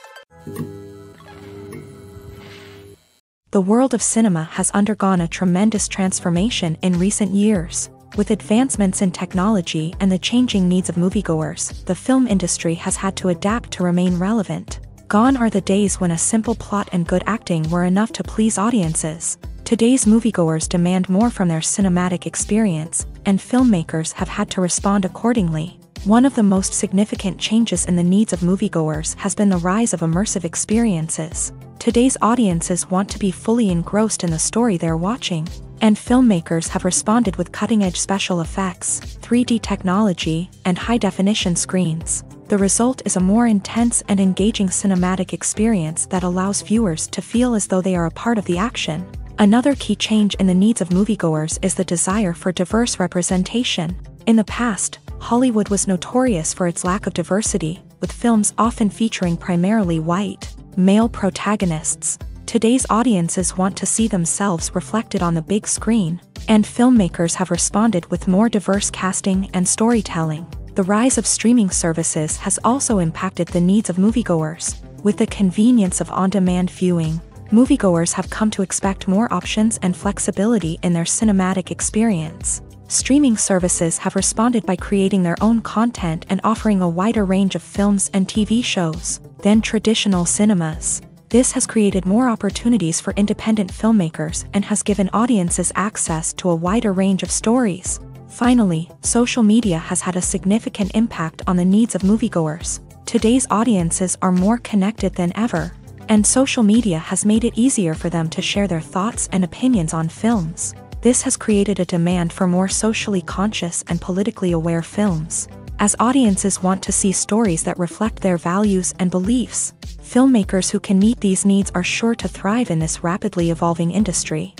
A: The world of cinema has undergone a tremendous transformation in recent years. With advancements in technology and the changing needs of moviegoers, the film industry has had to adapt to remain relevant. Gone are the days when a simple plot and good acting were enough to please audiences. Today's moviegoers demand more from their cinematic experience, and filmmakers have had to respond accordingly. One of the most significant changes in the needs of moviegoers has been the rise of immersive experiences. Today's audiences want to be fully engrossed in the story they're watching, and filmmakers have responded with cutting-edge special effects, 3D technology, and high-definition screens. The result is a more intense and engaging cinematic experience that allows viewers to feel as though they are a part of the action. Another key change in the needs of moviegoers is the desire for diverse representation. In the past, Hollywood was notorious for its lack of diversity, with films often featuring primarily white, male protagonists. Today's audiences want to see themselves reflected on the big screen, and filmmakers have responded with more diverse casting and storytelling. The rise of streaming services has also impacted the needs of moviegoers. With the convenience of on-demand viewing, moviegoers have come to expect more options and flexibility in their cinematic experience. Streaming services have responded by creating their own content and offering a wider range of films and TV shows than traditional cinemas. This has created more opportunities for independent filmmakers and has given audiences access to a wider range of stories. Finally, social media has had a significant impact on the needs of moviegoers. Today's audiences are more connected than ever, and social media has made it easier for them to share their thoughts and opinions on films. This has created a demand for more socially conscious and politically aware films. As audiences want to see stories that reflect their values and beliefs, filmmakers who can meet these needs are sure to thrive in this rapidly evolving industry.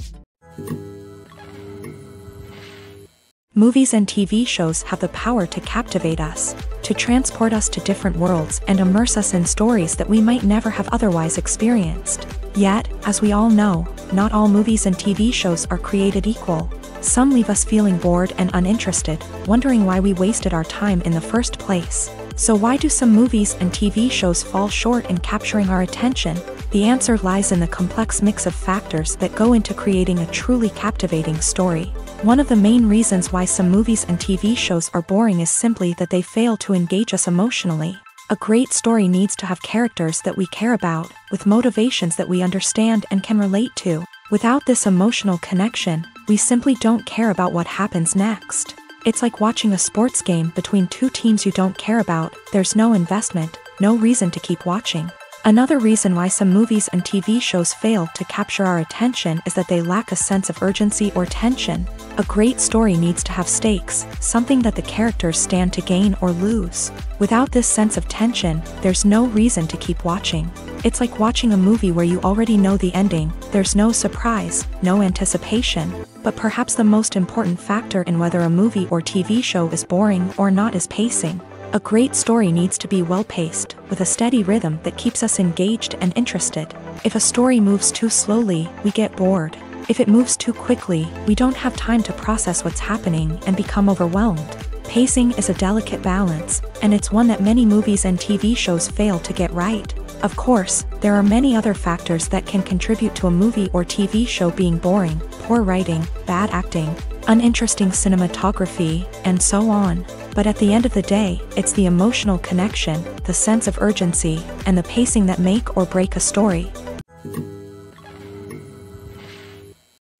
A: Movies and TV shows have the power to captivate us. to transport us to different worlds and immerse us in stories that we might never have otherwise experienced. Yet, as we all know, not all movies and TV shows are created equal. Some leave us feeling bored and uninterested, wondering why we wasted our time in the first place. So why do some movies and TV shows fall short in capturing our attention? The answer lies in the complex mix of factors that go into creating a truly captivating story. One of the main reasons why some movies and TV shows are boring is simply that they fail to engage us emotionally. A great story needs to have characters that we care about, with motivations that we understand and can relate to. Without this emotional connection, we simply don't care about what happens next. It's like watching a sports game between two teams you don't care about. There's no investment, no reason to keep watching. Another reason why some movies and TV shows fail to capture our attention is that they lack a sense of urgency or tension. A great story needs to have stakes, something that the characters stand to gain or lose. Without this sense of tension, there's no reason to keep watching. It's like watching a movie where you already know the ending. There's no surprise, no anticipation. But perhaps the most important factor in whether a movie or TV show is boring or not is pacing. A great story needs to be well-paced, with a steady rhythm that keeps us engaged and interested. If a story moves too slowly, we get bored. If it moves too quickly, we don't have time to process what's happening and become overwhelmed. Pacing is a delicate balance, and it's one that many movies and TV shows fail to get right. Of course, there are many other factors that can contribute to a movie or TV show being boring: poor writing, bad acting, uninteresting cinematography, and so on. But at the end of the day, it's the emotional connection, the sense of urgency, and the pacing that make or break a story.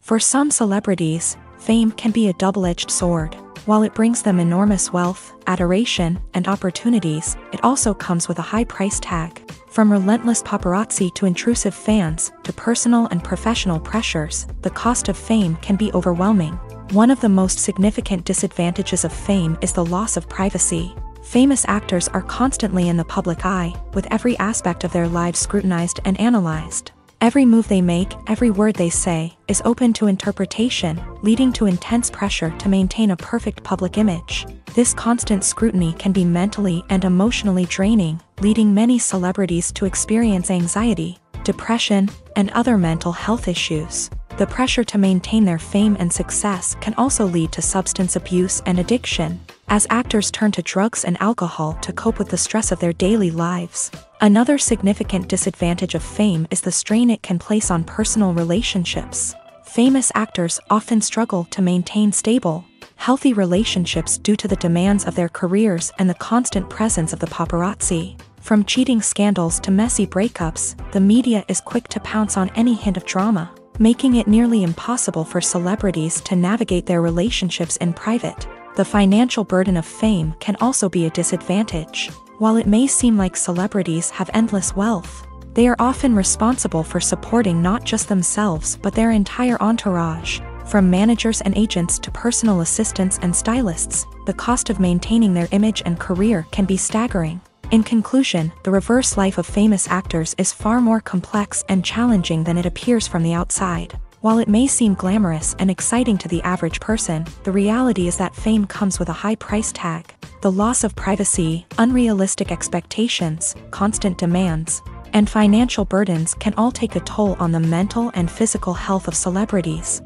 A: For some celebrities, fame can be a double-edged sword. While it brings them enormous wealth, adoration, and opportunities, it also comes with a high price tag. From relentless paparazzi to intrusive fans, to personal and professional pressures, the cost of fame can be overwhelming. One of the most significant disadvantages of fame is the loss of privacy. Famous actors are constantly in the public eye, with every aspect of their lives scrutinized and analyzed. Every move they make, every word they say, is open to interpretation, leading to intense pressure to maintain a perfect public image. This constant scrutiny can be mentally and emotionally draining, leading many celebrities to experience anxiety, depression, and other mental health issues. The pressure to maintain their fame and success can also lead to substance abuse and addiction, as actors turn to drugs and alcohol to cope with the stress of their daily lives. Another significant disadvantage of fame is the strain it can place on personal relationships. Famous actors often struggle to maintain stable, healthy relationships due to the demands of their careers and the constant presence of the paparazzi. From cheating scandals to messy breakups, the media is quick to pounce on any hint of drama, making it nearly impossible for celebrities to navigate their relationships in private. The financial burden of fame can also be a disadvantage. While it may seem like celebrities have endless wealth, they are often responsible for supporting not just themselves but their entire entourage. From managers and agents to personal assistants and stylists, the cost of maintaining their image and career can be staggering. In conclusion, the reverse life of famous actors is far more complex and challenging than it appears from the outside. While it may seem glamorous and exciting to the average person, the reality is that fame comes with a high price tag. The loss of privacy, unrealistic expectations, constant demands, and financial burdens can all take a toll on the mental and physical health of celebrities.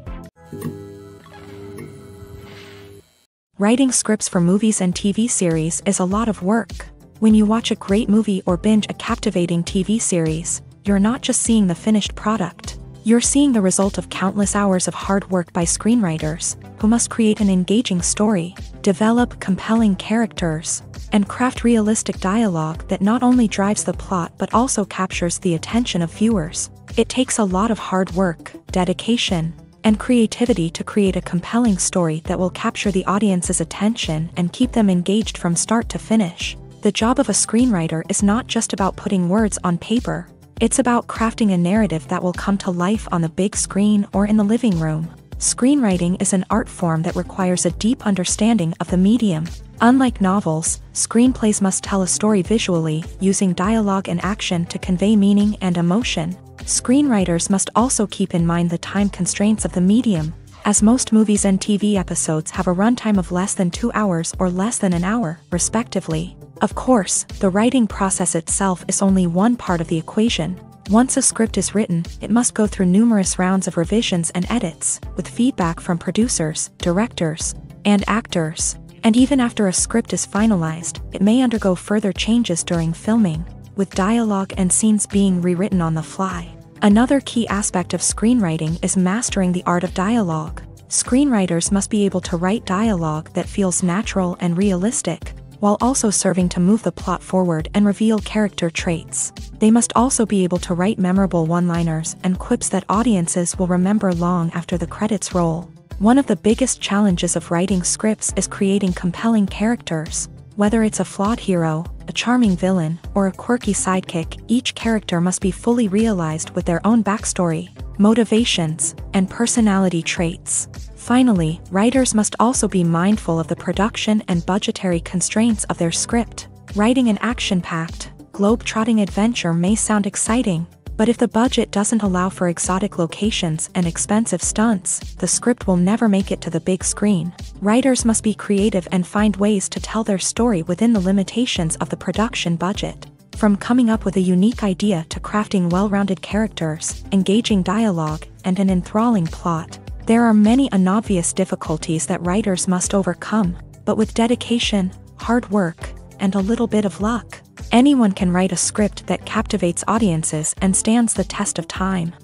A: Writing scripts for movies and TV series is a lot of work. When you watch a great movie or binge a captivating TV series, you're not just seeing the finished product. You're seeing the result of countless hours of hard work by screenwriters, who must create an engaging story, develop compelling characters, and craft realistic dialogue that not only drives the plot but also captures the attention of viewers. It takes a lot of hard work, dedication, and creativity to create a compelling story that will capture the audience's attention and keep them engaged from start to finish. The job of a screenwriter is not just about putting words on paper. It's about crafting a narrative that will come to life on the big screen or in the living room. Screenwriting is an art form that requires a deep understanding of the medium. Unlike novels, screenplays must tell a story visually, using dialogue and action to convey meaning and emotion. Screenwriters must also keep in mind the time constraints of the medium, as most movies and TV episodes have a runtime of less than 2 hours or less than an hour, respectively. Of course, the writing process itself is only one part of the equation. Once a script is written, it must go through numerous rounds of revisions and edits, with feedback from producers, directors, and actors. And even after a script is finalized, it may undergo further changes during filming, with dialogue and scenes being rewritten on the fly. Another key aspect of screenwriting is mastering the art of dialogue. Screenwriters must be able to write dialogue that feels natural and realistic, while also serving to move the plot forward and reveal character traits. They must also be able to write memorable one-liners and quips that audiences will remember long after the credits roll. One of the biggest challenges of writing scripts is creating compelling characters. Whether it's a flawed hero, a charming villain, or a quirky sidekick, each character must be fully realized with their own backstory, motivations, and personality traits. Finally, writers must also be mindful of the production and budgetary constraints of their script. Writing an action-packed, globe-trotting adventure may sound exciting, but if the budget doesn't allow for exotic locations and expensive stunts, the script will never make it to the big screen. Writers must be creative and find ways to tell their story within the limitations of the production budget. From coming up with a unique idea to crafting well-rounded characters, engaging dialogue, and an enthralling plot, there are many unobvious difficulties that writers must overcome, but with dedication, hard work, and a little bit of luck, anyone can write a script that captivates audiences and stands the test of time.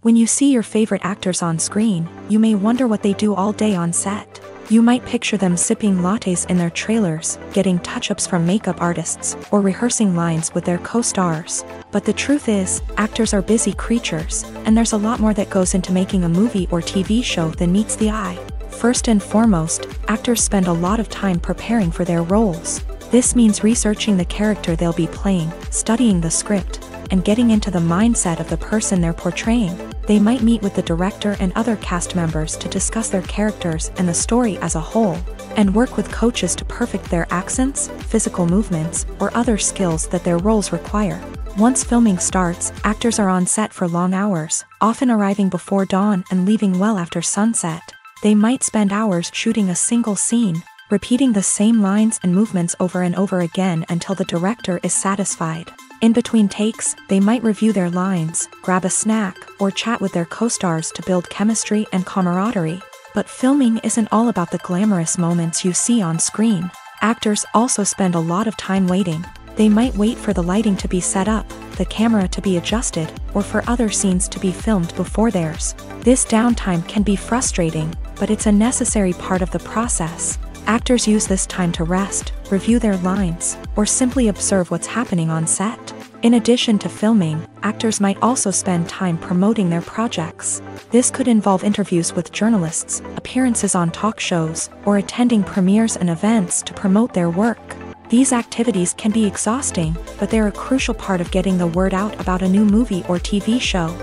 A: When you see your favorite actors on screen, you may wonder what they do all day on set. You might picture them sipping lattes in their trailers, getting touch-ups from makeup artists, or rehearsing lines with their co-stars. But the truth is, actors are busy creatures, and there's a lot more that goes into making a movie or TV show than meets the eye. First and foremost, actors spend a lot of time preparing for their roles. This means researching the character they'll be playing, studying the script, and getting into the mindset of the person they're portraying. They might meet with the director and other cast members to discuss their characters and the story as a whole, and work with coaches to perfect their accents, physical movements, or other skills that their roles require. Once filming starts, actors are on set for long hours, often arriving before dawn and leaving well after sunset. They might spend hours shooting a single scene, repeating the same lines and movements over and over again until the director is satisfied. In between takes, they might review their lines, grab a snack, or chat with their co-stars to build chemistry and camaraderie. But filming isn't all about the glamorous moments you see on screen. Actors also spend a lot of time waiting. They might wait for the lighting to be set up, the camera to be adjusted, or for other scenes to be filmed before theirs. This downtime can be frustrating, but it's a necessary part of the process. Actors use this time to rest, review their lines, or simply observe what's happening on set. In addition to filming, actors might also spend time promoting their projects. This could involve interviews with journalists, appearances on talk shows, or attending premieres and events to promote their work. These activities can be exhausting, but they're a crucial part of getting the word out about a new movie or TV show.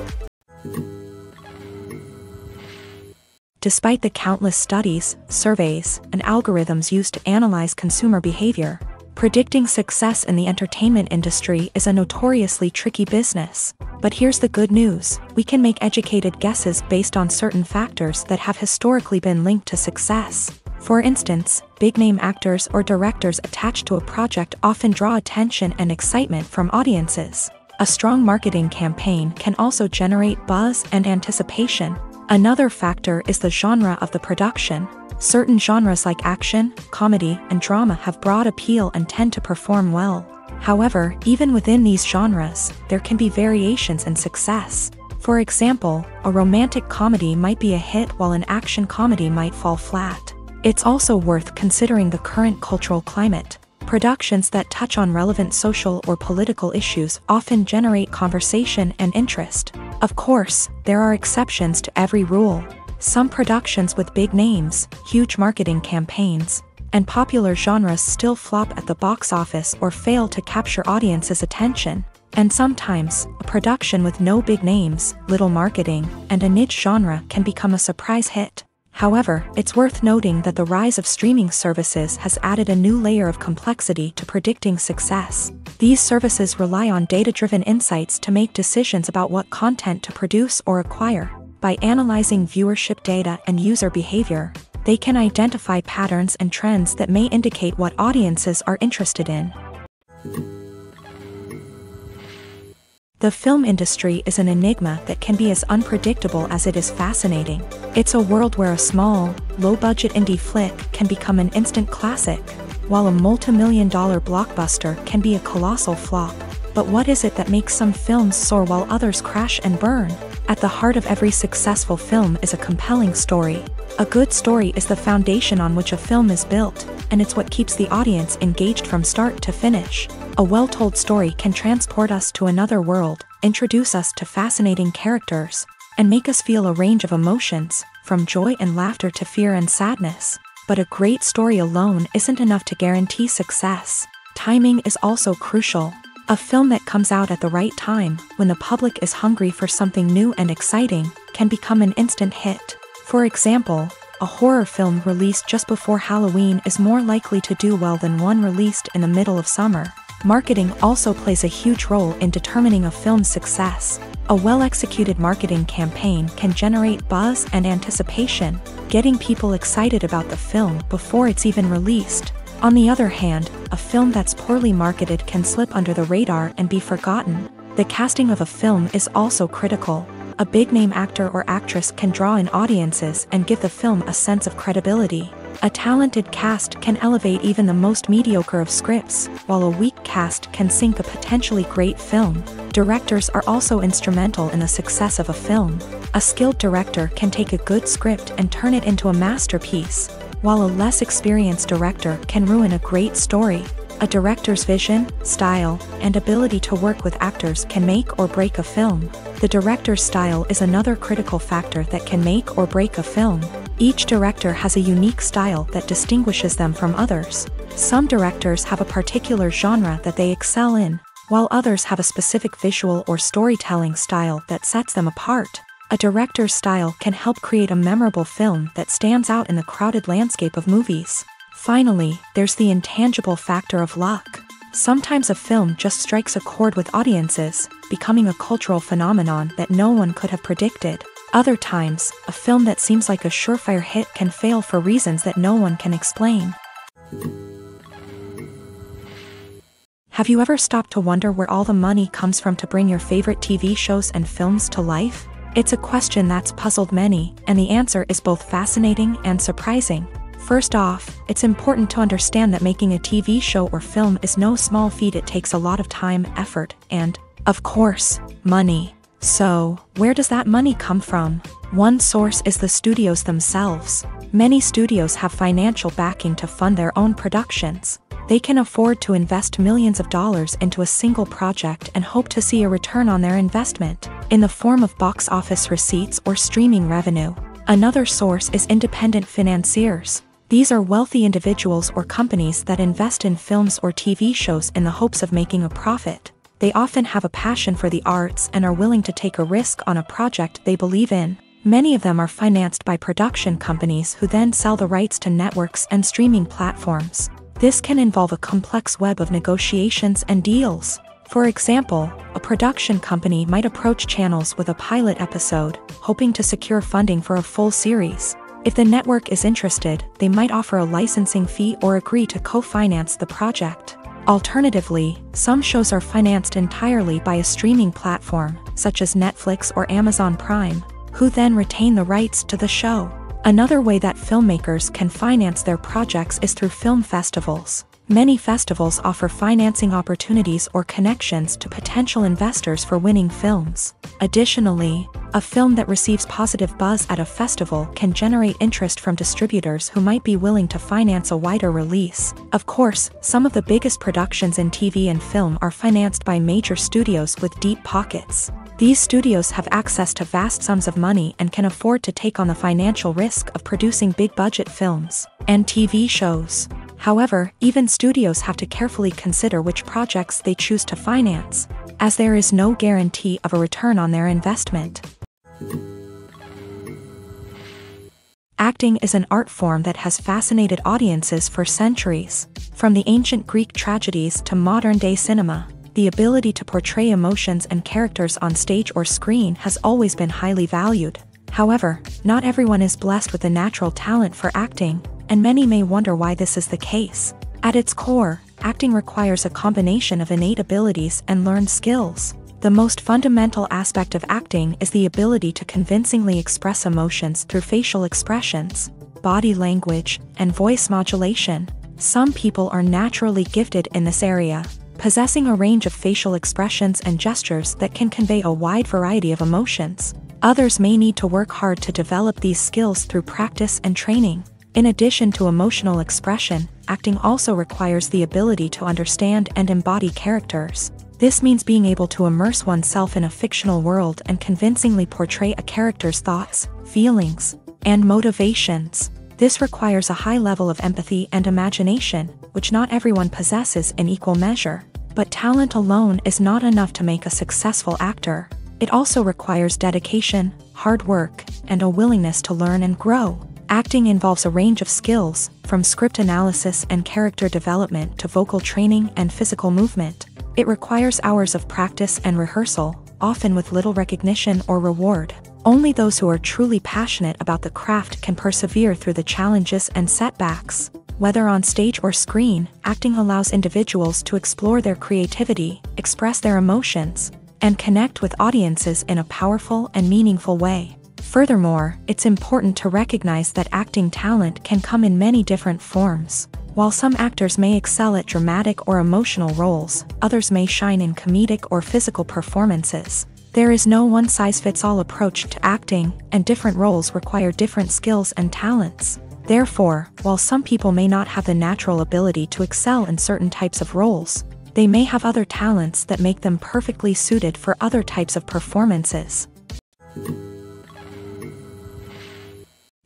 A: Despite the countless studies, surveys, and algorithms used to analyze consumer behavior, predicting success in the entertainment industry is a notoriously tricky business. But here's the good news: we can make educated guesses based on certain factors that have historically been linked to success. For instance, big-name actors or directors attached to a project often draw attention and excitement from audiences. A strong marketing campaign can also generate buzz and anticipation. Another factor is the genre of the production. Certain genres like action, comedy, and drama have broad appeal and tend to perform well. However, even within these genres, there can be variations in success. For example, a romantic comedy might be a hit while an action comedy might fall flat. It's also worth considering the current cultural climate. Productions that touch on relevant social or political issues often generate conversation and interest. Of course, there are exceptions to every rule. Some productions with big names, huge marketing campaigns, and popular genres still flop at the box office or fail to capture audiences' attention. And sometimes, a production with no big names, little marketing, and a niche genre can become a surprise hit. However, it's worth noting that the rise of streaming services has added a new layer of complexity to predicting success. These services rely on data-driven insights to make decisions about what content to produce or acquire. By analyzing viewership data and user behavior, They can identify patterns and trends that may indicate what audiences are interested in. The film industry is an enigma that can be as unpredictable as it is fascinating. It's a world where a small, low-budget indie flick can become an instant classic, while a multi-million-dollar blockbuster can be a colossal flop. But what is it that makes some films soar while others crash and burn? At the heart of every successful film is a compelling story. A good story is the foundation on which a film is built, and it's what keeps the audience engaged from start to finish. A well-told story can transport us to another world, introduce us to fascinating characters, and make us feel a range of emotions, from joy and laughter to fear and sadness. But a great story alone isn't enough to guarantee success. Timing is also crucial. A film that comes out at the right time, when the public is hungry for something new and exciting, can become an instant hit. For example, a horror film released just before Halloween is more likely to do well than one released in the middle of summer. Marketing also plays a huge role in determining a film's success. A well-executed marketing campaign can generate buzz and anticipation, getting people excited about the film before it's even released. On the other hand, a film that's poorly marketed can slip under the radar and be forgotten. The casting of a film is also critical. A big-name actor or actress can draw in audiences and give the film a sense of credibility. A talented cast can elevate even the most mediocre of scripts, while a weak cast can sink a potentially great film. Directors are also instrumental in the success of a film. A skilled director can take a good script and turn it into a masterpiece, while a less experienced director can ruin a great story. A director's vision, style, and ability to work with actors can make or break a film. The director's style is another critical factor that can make or break a film. Each director has a unique style that distinguishes them from others. Some directors have a particular genre that they excel in, while others have a specific visual or storytelling style that sets them apart. A director's style can help create a memorable film that stands out in the crowded landscape of movies. Finally, there's the intangible factor of luck. Sometimes a film just strikes a chord with audiences, becoming a cultural phenomenon that no one could have predicted. Other times, a film that seems like a surefire hit can fail for reasons that no one can explain. Have you ever stopped to wonder where all the money comes from to bring your favorite TV shows and films to life? It's a question that's puzzled many, and the answer is both fascinating and surprising. First off, it's important to understand that making a TV show or film is no small feat. It takes a lot of time, effort, and, of course, money. So, where does that money come from? One source is the studios themselves. Many studios have financial backing to fund their own productions. They can afford to invest millions of dollars into a single project and hope to see a return on their investment, in the form of box office receipts or streaming revenue. Another source is independent financiers. These are wealthy individuals or companies that invest in films or TV shows in the hopes of making a profit. They often have a passion for the arts and are willing to take a risk on a project they believe in. Many of them are financed by production companies who then sell the rights to networks and streaming platforms. This can involve a complex web of negotiations and deals. For example, a production company might approach channels with a pilot episode, hoping to secure funding for a full series. If the network is interested, they might offer a licensing fee or agree to co-finance the project. Alternatively, some shows are financed entirely by a streaming platform, such as Netflix or Amazon Prime, who then retain the rights to the show. Another way that filmmakers can finance their projects is through film festivals. Many festivals offer financing opportunities or connections to potential investors for winning films. Additionally, a film that receives positive buzz at a festival can generate interest from distributors who might be willing to finance a wider release. Of course, some of the biggest productions in TV and film are financed by major studios with deep pockets. These studios have access to vast sums of money and can afford to take on the financial risk of producing big-budget films and TV shows. However, even studios have to carefully consider which projects they choose to finance, as there is no guarantee of a return on their investment. Acting is an art form that has fascinated audiences for centuries. From the ancient Greek tragedies to modern-day cinema, the ability to portray emotions and characters on stage or screen has always been highly valued. However, not everyone is blessed with a natural talent for acting, and many may wonder why this is the case. At its core, acting requires a combination of innate abilities and learned skills. The most fundamental aspect of acting is the ability to convincingly express emotions through facial expressions, body language, and voice modulation. Some people are naturally gifted in this area, possessing a range of facial expressions and gestures that can convey a wide variety of emotions. Others may need to work hard to develop these skills through practice and training. In addition to emotional expression, acting also requires the ability to understand and embody characters. This means being able to immerse oneself in a fictional world and convincingly portray a character's thoughts, feelings, and motivations. This requires a high level of empathy and imagination, which not everyone possesses in equal measure. But talent alone is not enough to make a successful actor. It also requires dedication, hard work, and a willingness to learn and grow. Acting involves a range of skills, from script analysis and character development to vocal training and physical movement. It requires hours of practice and rehearsal, often with little recognition or reward. Only those who are truly passionate about the craft can persevere through the challenges and setbacks. Whether on stage or screen, acting allows individuals to explore their creativity, express their emotions, and connect with audiences in a powerful and meaningful way. Furthermore, it's important to recognize that acting talent can come in many different forms. While some actors may excel at dramatic or emotional roles, others may shine in comedic or physical performances. There is no one-size-fits-all approach to acting, and different roles require different skills and talents. Therefore, while some people may not have the natural ability to excel in certain types of roles, they may have other talents that make them perfectly suited for other types of performances.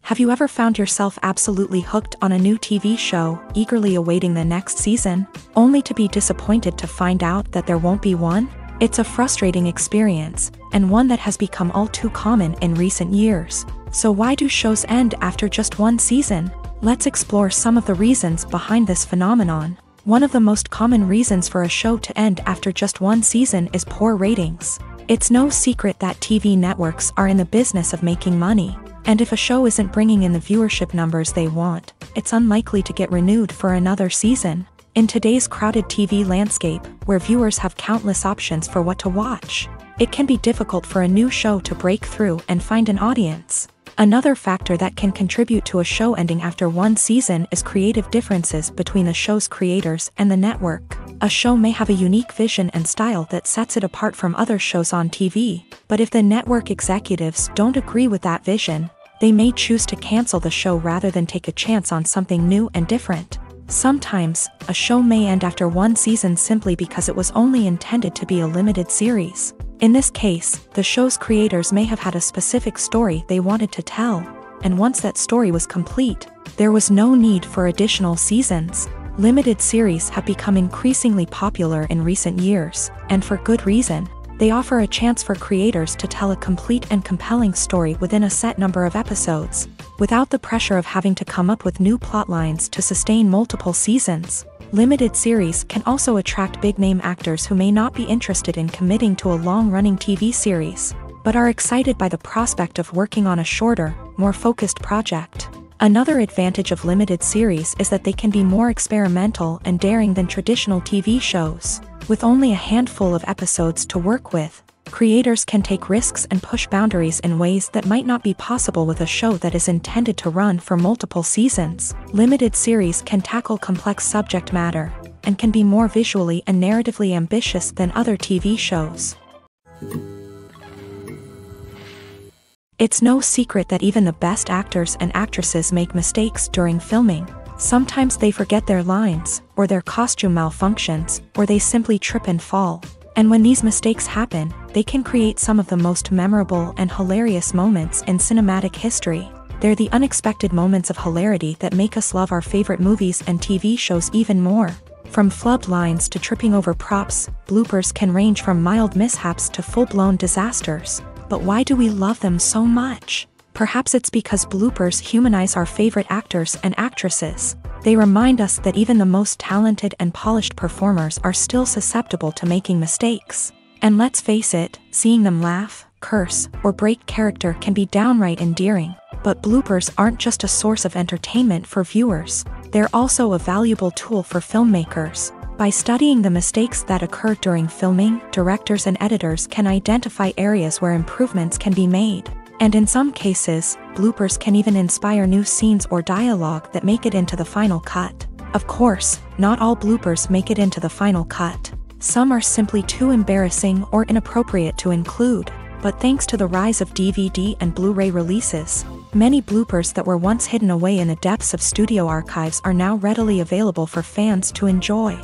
A: Have you ever found yourself absolutely hooked on a new TV show, eagerly awaiting the next season, only to be disappointed to find out that there won't be one? It's a frustrating experience, and one that has become all too common in recent years. So why do shows end after just one season? Let's explore some of the reasons behind this phenomenon. One of the most common reasons for a show to end after just one season is poor ratings. It's no secret that TV networks are in the business of making money. And if a show isn't bringing in the viewership numbers they want, it's unlikely to get renewed for another season. In today's crowded TV landscape, where viewers have countless options for what to watch, it can be difficult for a new show to break through and find an audience. Another factor that can contribute to a show ending after one season is creative differences between the show's creators and the network. A show may have a unique vision and style that sets it apart from other shows on TV, but if the network executives don't agree with that vision, they may choose to cancel the show rather than take a chance on something new and different. Sometimes, a show may end after one season simply because it was only intended to be a limited series. In this case, the show's creators may have had a specific story they wanted to tell, and once that story was complete, there was no need for additional seasons. Limited series have become increasingly popular in recent years, and for good reason. They offer a chance for creators to tell a complete and compelling story within a set number of episodes, without the pressure of having to come up with new plotlines to sustain multiple seasons. Limited series can also attract big-name actors who may not be interested in committing to a long-running TV series, but are excited by the prospect of working on a shorter, more focused project. Another advantage of limited series is that they can be more experimental and daring than traditional TV shows. With only a handful of episodes to work with, creators can take risks and push boundaries in ways that might not be possible with a show that is intended to run for multiple seasons. Limited series can tackle complex subject matter, and can be more visually and narratively ambitious than other TV shows. It's no secret that even the best actors and actresses make mistakes during filming. Sometimes they forget their lines, or their costume malfunctions, or they simply trip and fall. And when these mistakes happen, they can create some of the most memorable and hilarious moments in cinematic history. They're the unexpected moments of hilarity that make us love our favorite movies and TV shows even more. From flubbed lines to tripping over props, bloopers can range from mild mishaps to full-blown disasters. But why do we love them so much? Perhaps it's because bloopers humanize our favorite actors and actresses. They remind us that even the most talented and polished performers are still susceptible to making mistakes. And let's face it, seeing them laugh, curse, or break character can be downright endearing. But bloopers aren't just a source of entertainment for viewers, they're also a valuable tool for filmmakers. By studying the mistakes that occur during filming, directors and editors can identify areas where improvements can be made. And in some cases, bloopers can even inspire new scenes or dialogue that make it into the final cut. Of course, not all bloopers make it into the final cut. Some are simply too embarrassing or inappropriate to include. But thanks to the rise of DVD and Blu-ray releases, many bloopers that were once hidden away in the depths of studio archives are now readily available for fans to enjoy.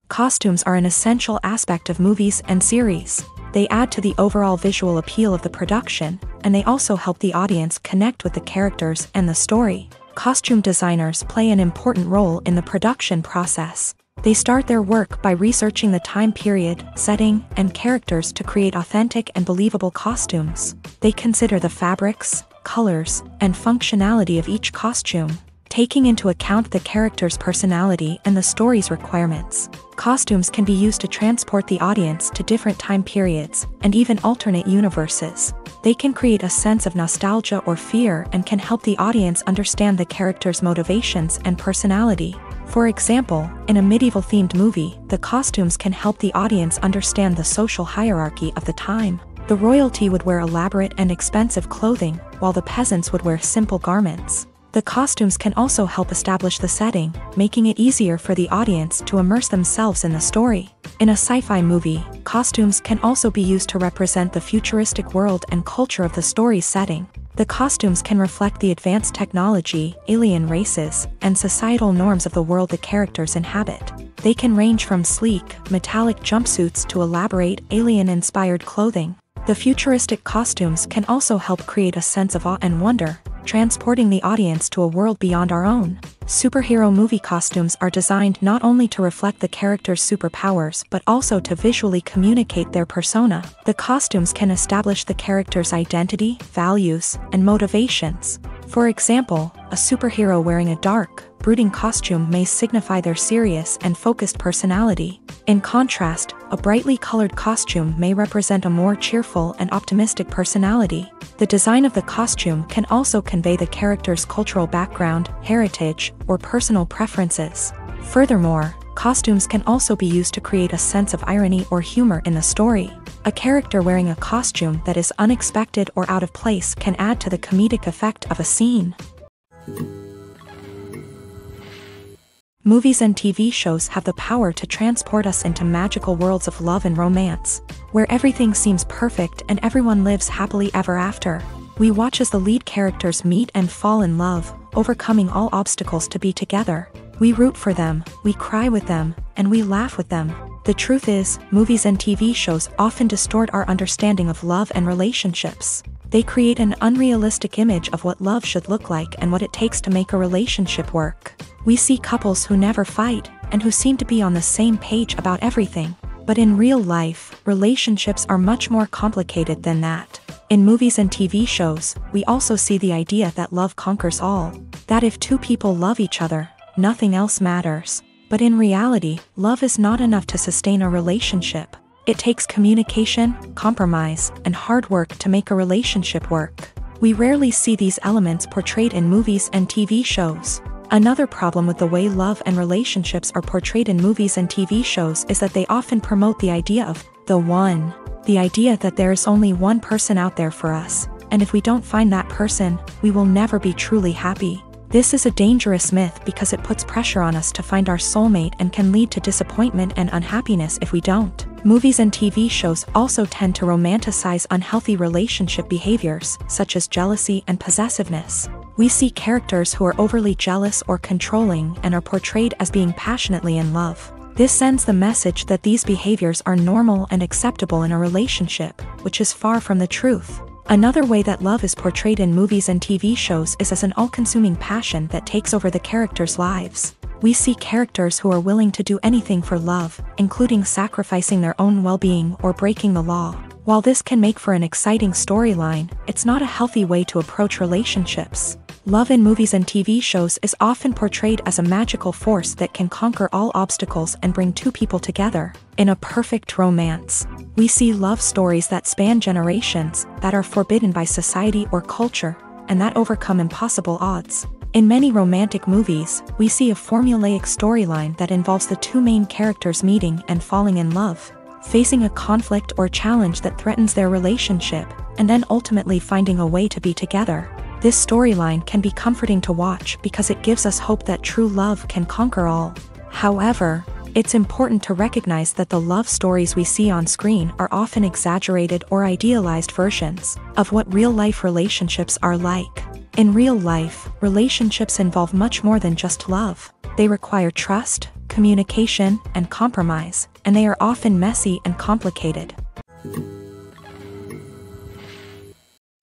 A: Costumes are an essential aspect of movies and series. They add to the overall visual appeal of the production, and they also help the audience connect with the characters and the story. Costume designers play an important role in the production process. They start their work by researching the time period, setting, and characters to create authentic and believable costumes. They consider the fabrics, colors, and functionality of each costume, taking into account the character's personality and the story's requirements. Costumes can be used to transport the audience to different time periods and even alternate universes. They can create a sense of nostalgia or fear and can help the audience understand the character's motivations and personality. For example, in a medieval-themed movie, the costumes can help the audience understand the social hierarchy of the time. The royalty would wear elaborate and expensive clothing, while the peasants would wear simple garments. The costumes can also help establish the setting, making it easier for the audience to immerse themselves in the story. In a sci-fi movie, costumes can also be used to represent the futuristic world and culture of the story's setting. The costumes can reflect the advanced technology, alien races, and societal norms of the world the characters inhabit. They can range from sleek, metallic jumpsuits to elaborate, alien-inspired clothing. The futuristic costumes can also help create a sense of awe and wonder, transporting the audience to a world beyond our own. Superhero movie costumes are designed not only to reflect the character's superpowers but also to visually communicate their persona. The costumes can establish the character's identity, values, and motivations. For example, a superhero wearing a dark, brooding costume may signify their serious and focused personality. In contrast, a brightly colored costume may represent a more cheerful and optimistic personality. The design of the costume can also convey the character's cultural background, heritage, or personal preferences. Furthermore, costumes can also be used to create a sense of irony or humor in the story. A character wearing a costume that is unexpected or out of place can add to the comedic effect of a scene. Movies and TV shows have the power to transport us into magical worlds of love and romance, where everything seems perfect and everyone lives happily ever after. We watch as the lead characters meet and fall in love, overcoming all obstacles to be together. We root for them, we cry with them, and we laugh with them. The truth is, movies and TV shows often distort our understanding of love and relationships. They create an unrealistic image of what love should look like and what it takes to make a relationship work. We see couples who never fight, and who seem to be on the same page about everything. But in real life, relationships are much more complicated than that. In movies and TV shows, we also see the idea that love conquers all. That if two people love each other, nothing else matters. But in reality, love is not enough to sustain a relationship. It takes communication, compromise, and hard work to make a relationship work. We rarely see these elements portrayed in movies and TV shows. Another problem with the way love and relationships are portrayed in movies and TV shows is that they often promote the idea of the one. The idea that there is only one person out there for us, and if we don't find that person, we will never be truly happy. This is a dangerous myth because it puts pressure on us to find our soulmate and can lead to disappointment and unhappiness if we don't. Movies and TV shows also tend to romanticize unhealthy relationship behaviors, such as jealousy and possessiveness. We see characters who are overly jealous or controlling and are portrayed as being passionately in love. This sends the message that these behaviors are normal and acceptable in a relationship, which is far from the truth. Another way that love is portrayed in movies and TV shows is as an all-consuming passion that takes over the characters' lives. We see characters who are willing to do anything for love, including sacrificing their own well-being or breaking the law. While this can make for an exciting storyline, it's not a healthy way to approach relationships. Love in movies and TV shows is often portrayed as a magical force that can conquer all obstacles and bring two people together. In a perfect romance, we see love stories that span generations, that are forbidden by society or culture, and that overcome impossible odds. In many romantic movies, we see a formulaic storyline that involves the two main characters meeting and falling in love, facing a conflict or challenge that threatens their relationship, and then ultimately finding a way to be together. This storyline can be comforting to watch because it gives us hope that true love can conquer all. However, it's important to recognize that the love stories we see on screen are often exaggerated or idealized versions of what real-life relationships are like. In real life, relationships involve much more than just love. They require trust, communication, and compromise, and they are often messy and complicated.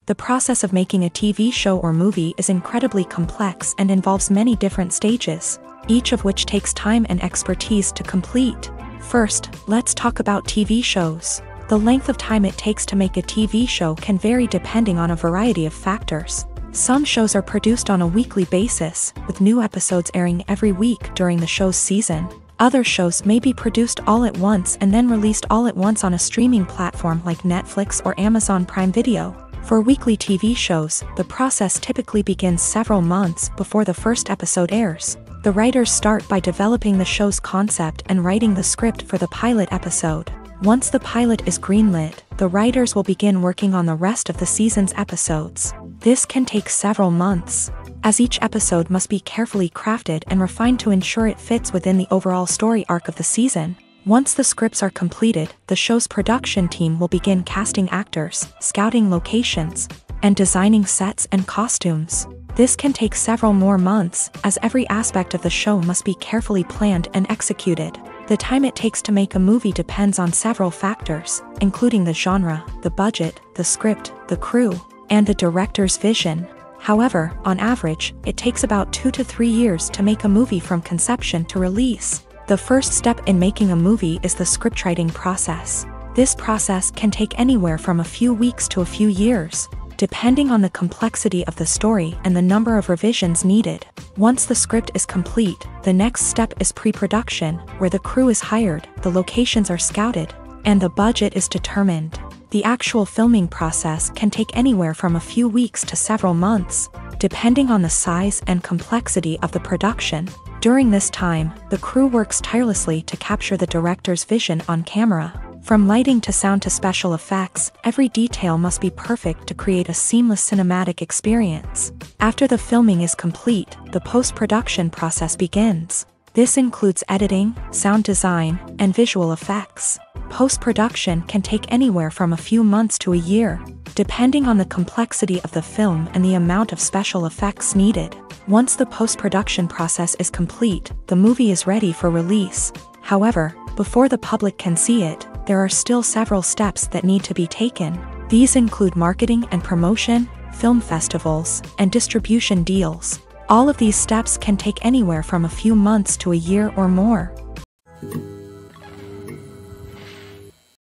A: The process of making a TV show or movie is incredibly complex and involves many different stages, each of which takes time and expertise to complete. First, let's talk about TV shows. The length of time it takes to make a TV show can vary depending on a variety of factors. Some shows are produced on a weekly basis, with new episodes airing every week during the show's season. Other shows may be produced all at once and then released all at once on a streaming platform like Netflix or Amazon Prime Video. For weekly TV shows, the process typically begins several months before the first episode airs. The writers start by developing the show's concept and writing the script for the pilot episode. Once the pilot is greenlit, the writers will begin working on the rest of the season's episodes. This can take several months, as each episode must be carefully crafted and refined to ensure it fits within the overall story arc of the season. Once the scripts are completed, the show's production team will begin casting actors, scouting locations, and designing sets and costumes. This can take several more months, as every aspect of the show must be carefully planned and executed. The time it takes to make a movie depends on several factors, including the genre, the budget, the script, the crew, and the director's vision. However, on average, it takes about 2 to 3 years to make a movie from conception to release. The first step in making a movie is the scriptwriting process. This process can take anywhere from a few weeks to a few years, depending on the complexity of the story and the number of revisions needed. Once the script is complete, the next step is pre-production, where the crew is hired, the locations are scouted, and the budget is determined. The actual filming process can take anywhere from a few weeks to several months, depending on the size and complexity of the production. During this time, the crew works tirelessly to capture the director's vision on camera. From lighting to sound to special effects, every detail must be perfect to create a seamless cinematic experience. After the filming is complete, the post-production process begins. This includes editing, sound design, and visual effects. Post-production can take anywhere from a few months to a year, depending on the complexity of the film and the amount of special effects needed. Once the post-production process is complete, the movie is ready for release. However, before the public can see it, there are still several steps that need to be taken. These include marketing and promotion, film festivals, and distribution deals. All of these steps can take anywhere from a few months to a year or more.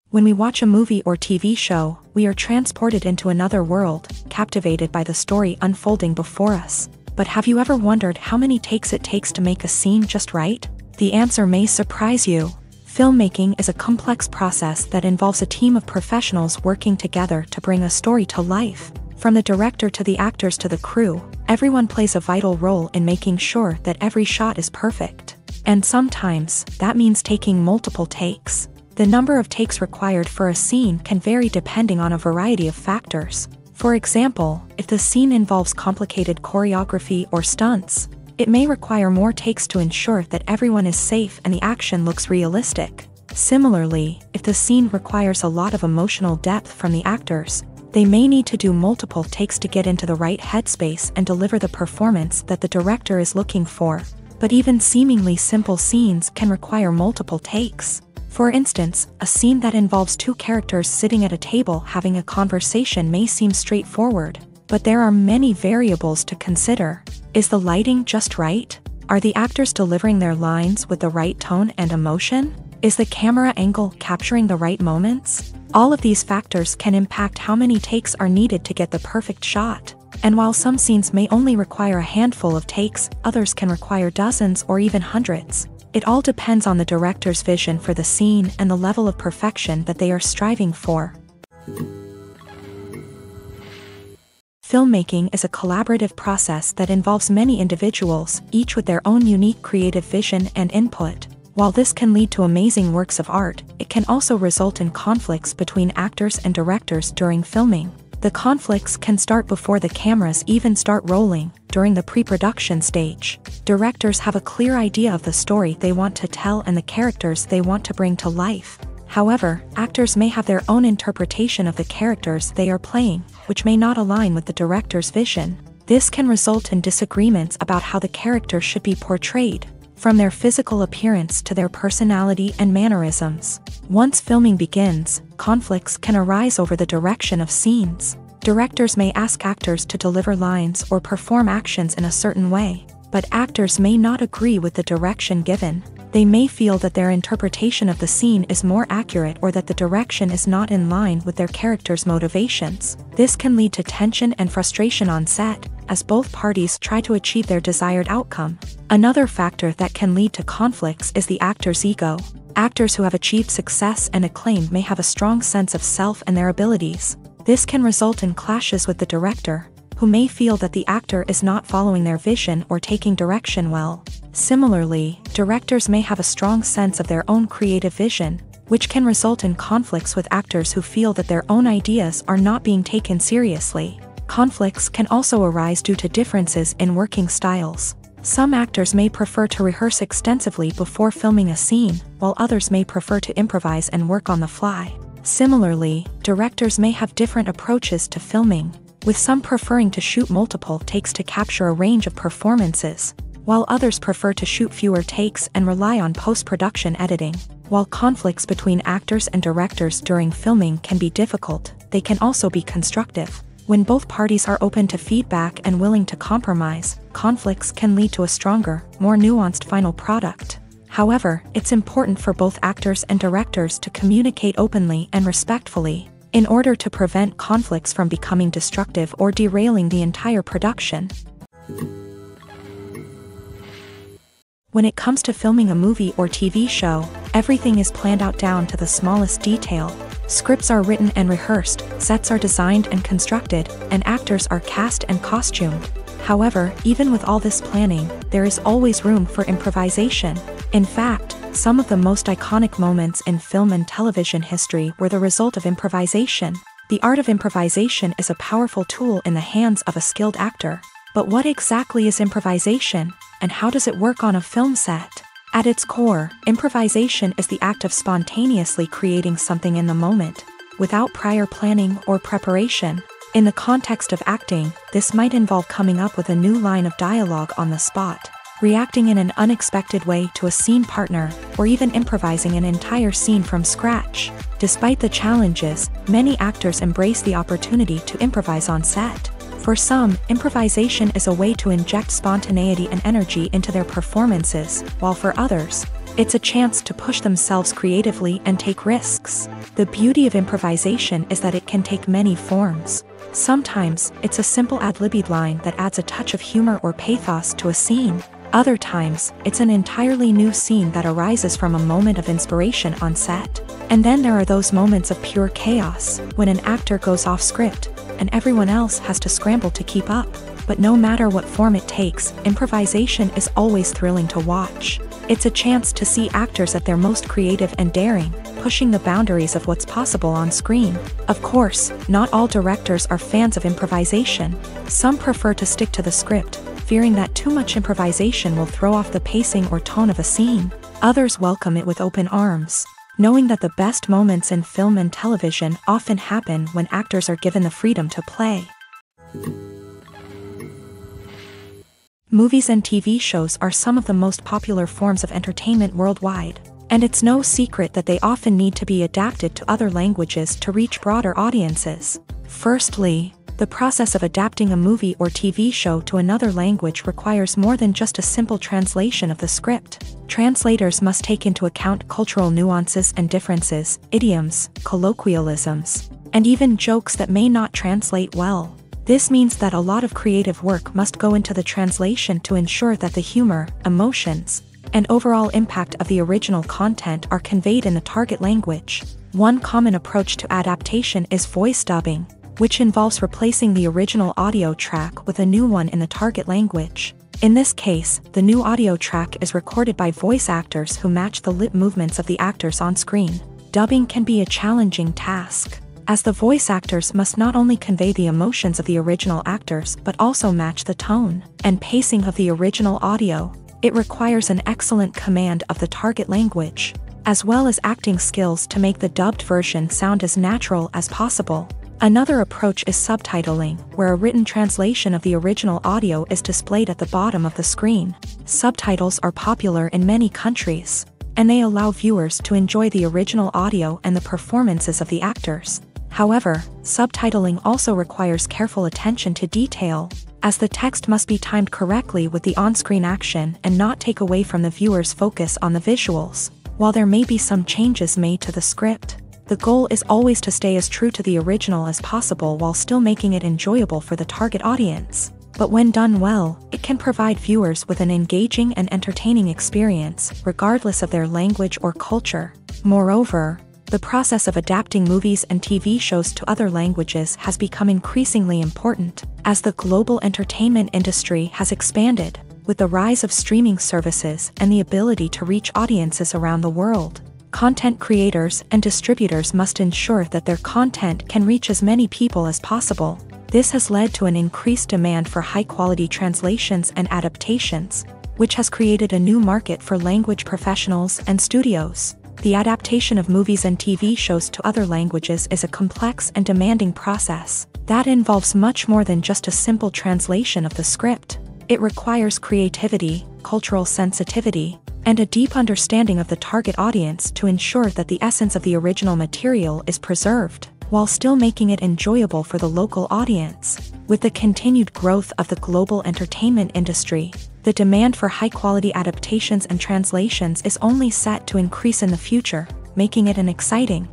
A: When we watch a movie or TV show, we are transported into another world, captivated by the story unfolding before us. But have you ever wondered how many takes it takes to make a scene just right? The answer may surprise you. Filmmaking is a complex process that involves a team of professionals working together to bring a story to life. From the director to the actors to the crew, everyone plays a vital role in making sure that every shot is perfect. And sometimes, that means taking multiple takes. The number of takes required for a scene can vary depending on a variety of factors. For example, if the scene involves complicated choreography or stunts, it may require more takes to ensure that everyone is safe and the action looks realistic. Similarly, if the scene requires a lot of emotional depth from the actors, they may need to do multiple takes to get into the right headspace and deliver the performance that the director is looking for. But even seemingly simple scenes can require multiple takes. For instance, a scene that involves two characters sitting at a table having a conversation may seem straightforward, but there are many variables to consider. Is the lighting just right? Are the actors delivering their lines with the right tone and emotion? Is the camera angle capturing the right moments? All of these factors can impact how many takes are needed to get the perfect shot. And while some scenes may only require a handful of takes, others can require dozens or even hundreds. It all depends on the director's vision for the scene and the level of perfection that they are striving for. Filmmaking is a collaborative process that involves many individuals, each with their own unique creative vision and input. While this can lead to amazing works of art, it can also result in conflicts between actors and directors during filming. The conflicts can start before the cameras even start rolling, during the pre-production stage. Directors have a clear idea of the story they want to tell and the characters they want to bring to life. However, actors may have their own interpretation of the characters they are playing, which may not align with the director's vision. This can result in disagreements about how the character should be portrayed, from their physical appearance to their personality and mannerisms. Once filming begins, conflicts can arise over the direction of scenes. Directors may ask actors to deliver lines or perform actions in a certain way, but actors may not agree with the direction given. They may feel that their interpretation of the scene is more accurate or that the direction is not in line with their character's motivations. This can lead to tension and frustration on set, as both parties try to achieve their desired outcome. Another factor that can lead to conflicts is the actor's ego. Actors who have achieved success and acclaim may have a strong sense of self and their abilities. This can result in clashes with the director, who may feel that the actor is not following their vision or taking direction well. Similarly, directors may have a strong sense of their own creative vision, which can result in conflicts with actors who feel that their own ideas are not being taken seriously. Conflicts can also arise due to differences in working styles. Some actors may prefer to rehearse extensively before filming a scene, while others may prefer to improvise and work on the fly. Similarly, directors may have different approaches to filming, with some preferring to shoot multiple takes to capture a range of performances, while others prefer to shoot fewer takes and rely on post-production editing. While conflicts between actors and directors during filming can be difficult, they can also be constructive. When both parties are open to feedback and willing to compromise, conflicts can lead to a stronger, more nuanced final product. However, it's important for both actors and directors to communicate openly and respectfully, in order to prevent conflicts from becoming destructive or derailing the entire production. When it comes to filming a movie or TV show, everything is planned out down to the smallest detail. Scripts are written and rehearsed, sets are designed and constructed, and actors are cast and costumed. However, even with all this planning, there is always room for improvisation. In fact, some of the most iconic moments in film and television history were the result of improvisation. The art of improvisation is a powerful tool in the hands of a skilled actor. But what exactly is improvisation, and how does it work on a film set? At its core, improvisation is the act of spontaneously creating something in the moment, without prior planning or preparation. In the context of acting, this might involve coming up with a new line of dialogue on the spot, reacting in an unexpected way to a scene partner, or even improvising an entire scene from scratch. Despite the challenges, many actors embrace the opportunity to improvise on set. For some, improvisation is a way to inject spontaneity and energy into their performances, while for others, it's a chance to push themselves creatively and take risks. The beauty of improvisation is that it can take many forms. Sometimes, it's a simple ad-libbed line that adds a touch of humor or pathos to a scene. Other times, it's an entirely new scene that arises from a moment of inspiration on set. And then there are those moments of pure chaos, when an actor goes off script, and everyone else has to scramble to keep up. But no matter what form it takes, improvisation is always thrilling to watch. It's a chance to see actors at their most creative and daring, pushing the boundaries of what's possible on screen. Of course, not all directors are fans of improvisation. Some prefer to stick to the script, fearing that too much improvisation will throw off the pacing or tone of a scene. Others welcome it with open arms, knowing that the best moments in film and television often happen when actors are given the freedom to play. Movies and TV shows are some of the most popular forms of entertainment worldwide, and it's no secret that they often need to be adapted to other languages to reach broader audiences. Firstly, the process of adapting a movie or TV show to another language requires more than just a simple translation of the script. Translators must take into account cultural nuances and differences, idioms, colloquialisms, and even jokes that may not translate well. This means that a lot of creative work must go into the translation to ensure that the humor, emotions, and overall impact of the original content are conveyed in the target language. One common approach to adaptation is voice dubbing, which involves replacing the original audio track with a new one in the target language. In this case, the new audio track is recorded by voice actors who match the lip movements of the actors on screen. Dubbing can be a challenging task, as the voice actors must not only convey the emotions of the original actors but also match the tone and pacing of the original audio. It requires an excellent command of the target language, as well as acting skills to make the dubbed version sound as natural as possible. Another approach is subtitling, where a written translation of the original audio is displayed at the bottom of the screen. Subtitles are popular in many countries, and they allow viewers to enjoy the original audio and the performances of the actors. However, subtitling also requires careful attention to detail, as the text must be timed correctly with the on-screen action and not take away from the viewer's focus on the visuals. While there may be some changes made to the script, the goal is always to stay as true to the original as possible while still making it enjoyable for the target audience. But when done well, it can provide viewers with an engaging and entertaining experience, regardless of their language or culture. Moreover, the process of adapting movies and TV shows to other languages has become increasingly important, as the global entertainment industry has expanded, with the rise of streaming services and the ability to reach audiences around the world. Content creators and distributors must ensure that their content can reach as many people as possible. This has led to an increased demand for high-quality translations and adaptations, which has created a new market for language professionals and studios. The adaptation of movies and TV shows to other languages is a complex and demanding process that involves much more than just a simple translation of the script. It requires creativity, cultural sensitivity, and a deep understanding of the target audience to ensure that the essence of the original material is preserved, while still making it enjoyable for the local audience. With the continued growth of the global entertainment industry, the demand for high-quality adaptations and translations is only set to increase in the future, making it an exciting.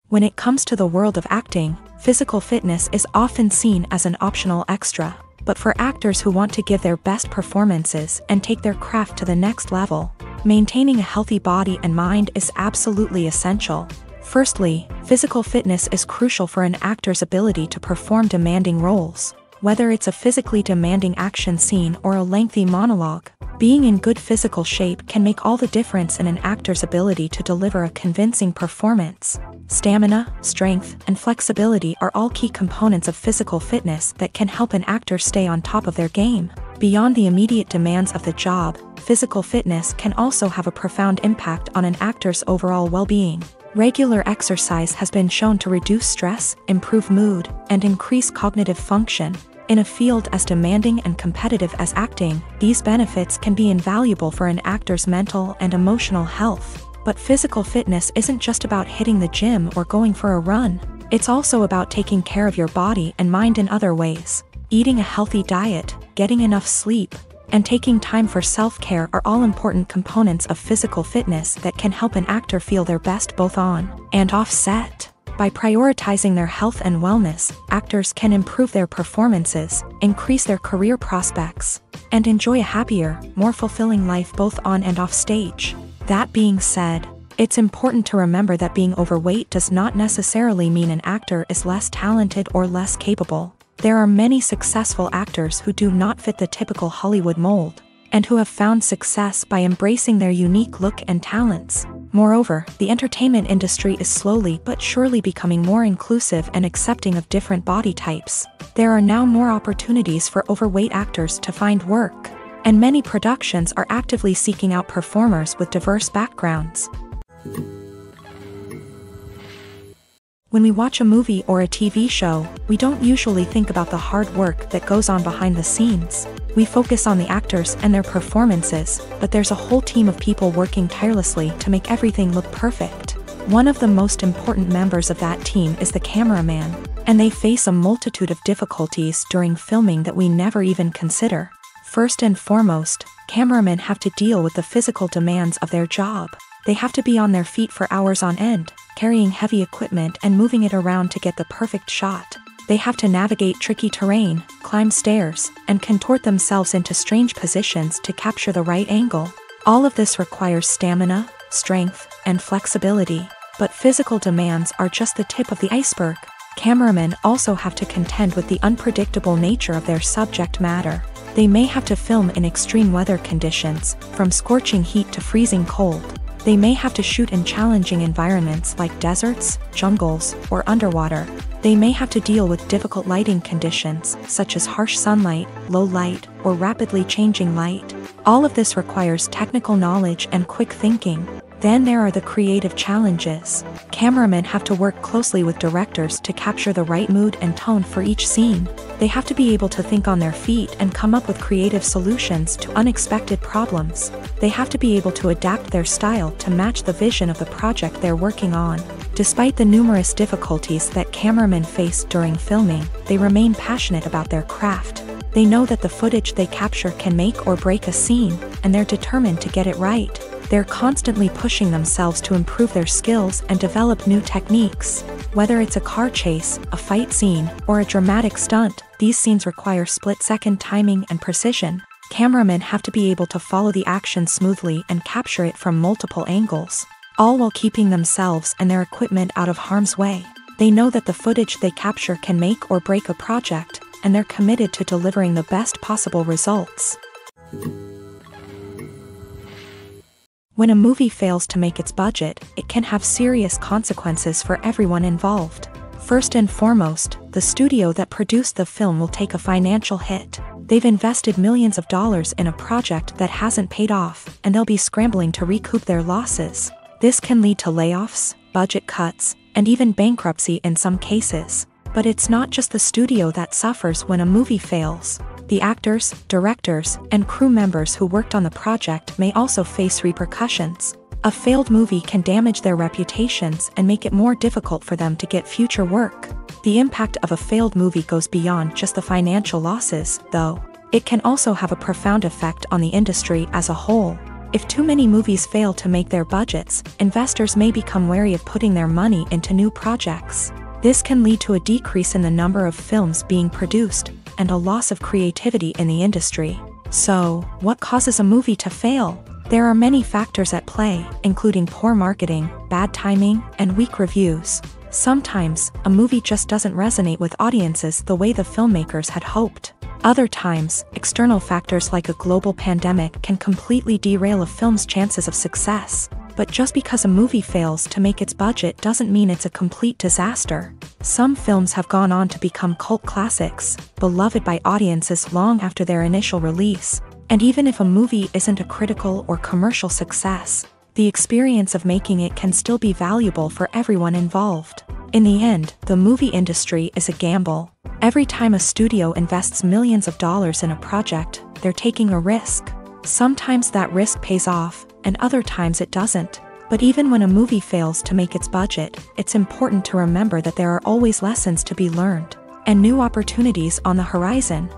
A: When it comes to the world of acting, physical fitness is often seen as an optional extra. But for actors who want to give their best performances and take their craft to the next level, maintaining a healthy body and mind is absolutely essential. Firstly, physical fitness is crucial for an actor's ability to perform demanding roles. Whether it's a physically demanding action scene or a lengthy monologue, being in good physical shape can make all the difference in an actor's ability to deliver a convincing performance. Stamina, strength, and flexibility are all key components of physical fitness that can help an actor stay on top of their game. Beyond the immediate demands of the job, physical fitness can also have a profound impact on an actor's overall well-being. Regular exercise has been shown to reduce stress, improve mood, and increase cognitive function. In a field as demanding and competitive as acting, these benefits can be invaluable for an actor's mental and emotional health. But physical fitness isn't just about hitting the gym or going for a run. It's also about taking care of your body and mind in other ways. Eating a healthy diet, getting enough sleep, and taking time for self-care are all important components of physical fitness that can help an actor feel their best both on and off set. By prioritizing their health and wellness, actors can improve their performances, increase their career prospects, and enjoy a happier, more fulfilling life both on and off stage. That being said, it's important to remember that being overweight does not necessarily mean an actor is less talented or less capable. There are many successful actors who do not fit the typical Hollywood mold, and who have found success by embracing their unique look and talents. Moreover, the entertainment industry is slowly but surely becoming more inclusive and accepting of different body types. There are now more opportunities for overweight actors to find work, and many productions are actively seeking out performers with diverse backgrounds. When we watch a movie or a TV show, we don't usually think about the hard work that goes on behind the scenes. We focus on the actors and their performances, but there's a whole team of people working tirelessly to make everything look perfect. One of the most important members of that team is the cameraman, and they face a multitude of difficulties during filming that we never even consider. First and foremost, cameramen have to deal with the physical demands of their job. They have to be on their feet for hours on end, carrying heavy equipment and moving it around to get the perfect shot. They have to navigate tricky terrain, climb stairs, and contort themselves into strange positions to capture the right angle. All of this requires stamina, strength, and flexibility. But physical demands are just the tip of the iceberg. Cameramen also have to contend with the unpredictable nature of their subject matter. They may have to film in extreme weather conditions, from scorching heat to freezing cold. They may have to shoot in challenging environments like deserts, jungles, or underwater. They may have to deal with difficult lighting conditions, such as harsh sunlight, low light, or rapidly changing light. All of this requires technical knowledge and quick thinking. Then there are the creative challenges. Cameramen have to work closely with directors to capture the right mood and tone for each scene. They have to be able to think on their feet and come up with creative solutions to unexpected problems. They have to be able to adapt their style to match the vision of the project they're working on. Despite the numerous difficulties that cameramen face during filming, they remain passionate about their craft. They know that the footage they capture can make or break a scene, and they're determined to get it right. They're constantly pushing themselves to improve their skills and develop new techniques. Whether it's a car chase, a fight scene, or a dramatic stunt, these scenes require split-second timing and precision. Cameramen have to be able to follow the action smoothly and capture it from multiple angles, all while keeping themselves and their equipment out of harm's way. They know that the footage they capture can make or break a project, and they're committed to delivering the best possible results. When a movie fails to make its budget, it can have serious consequences for everyone involved. First and foremost, the studio that produced the film will take a financial hit. They've invested millions of dollars in a project that hasn't paid off, and they'll be scrambling to recoup their losses. This can lead to layoffs, budget cuts, and even bankruptcy in some cases. But it's not just the studio that suffers when a movie fails. The actors, directors, and crew members who worked on the project may also face repercussions. A failed movie can damage their reputations and make it more difficult for them to get future work. The impact of a failed movie goes beyond just the financial losses, though. It can also have a profound effect on the industry as a whole. If too many movies fail to make their budgets, investors may become wary of putting their money into new projects. This can lead to a decrease in the number of films being produced, and a loss of creativity in the industry. So, what causes a movie to fail? There are many factors at play, including poor marketing, bad timing, and weak reviews. Sometimes, a movie just doesn't resonate with audiences the way the filmmakers had hoped. Other times, external factors like a global pandemic can completely derail a film's chances of success. But just because a movie fails to make its budget doesn't mean it's a complete disaster. Some films have gone on to become cult classics, beloved by audiences long after their initial release. And even if a movie isn't a critical or commercial success, the experience of making it can still be valuable for everyone involved. In the end, the movie industry is a gamble. Every time a studio invests millions of dollars in a project, they're taking a risk. Sometimes that risk pays off, and other times it doesn't. But even when a movie fails to make its budget, it's important to remember that there are always lessons to be learned, and new opportunities on the horizon.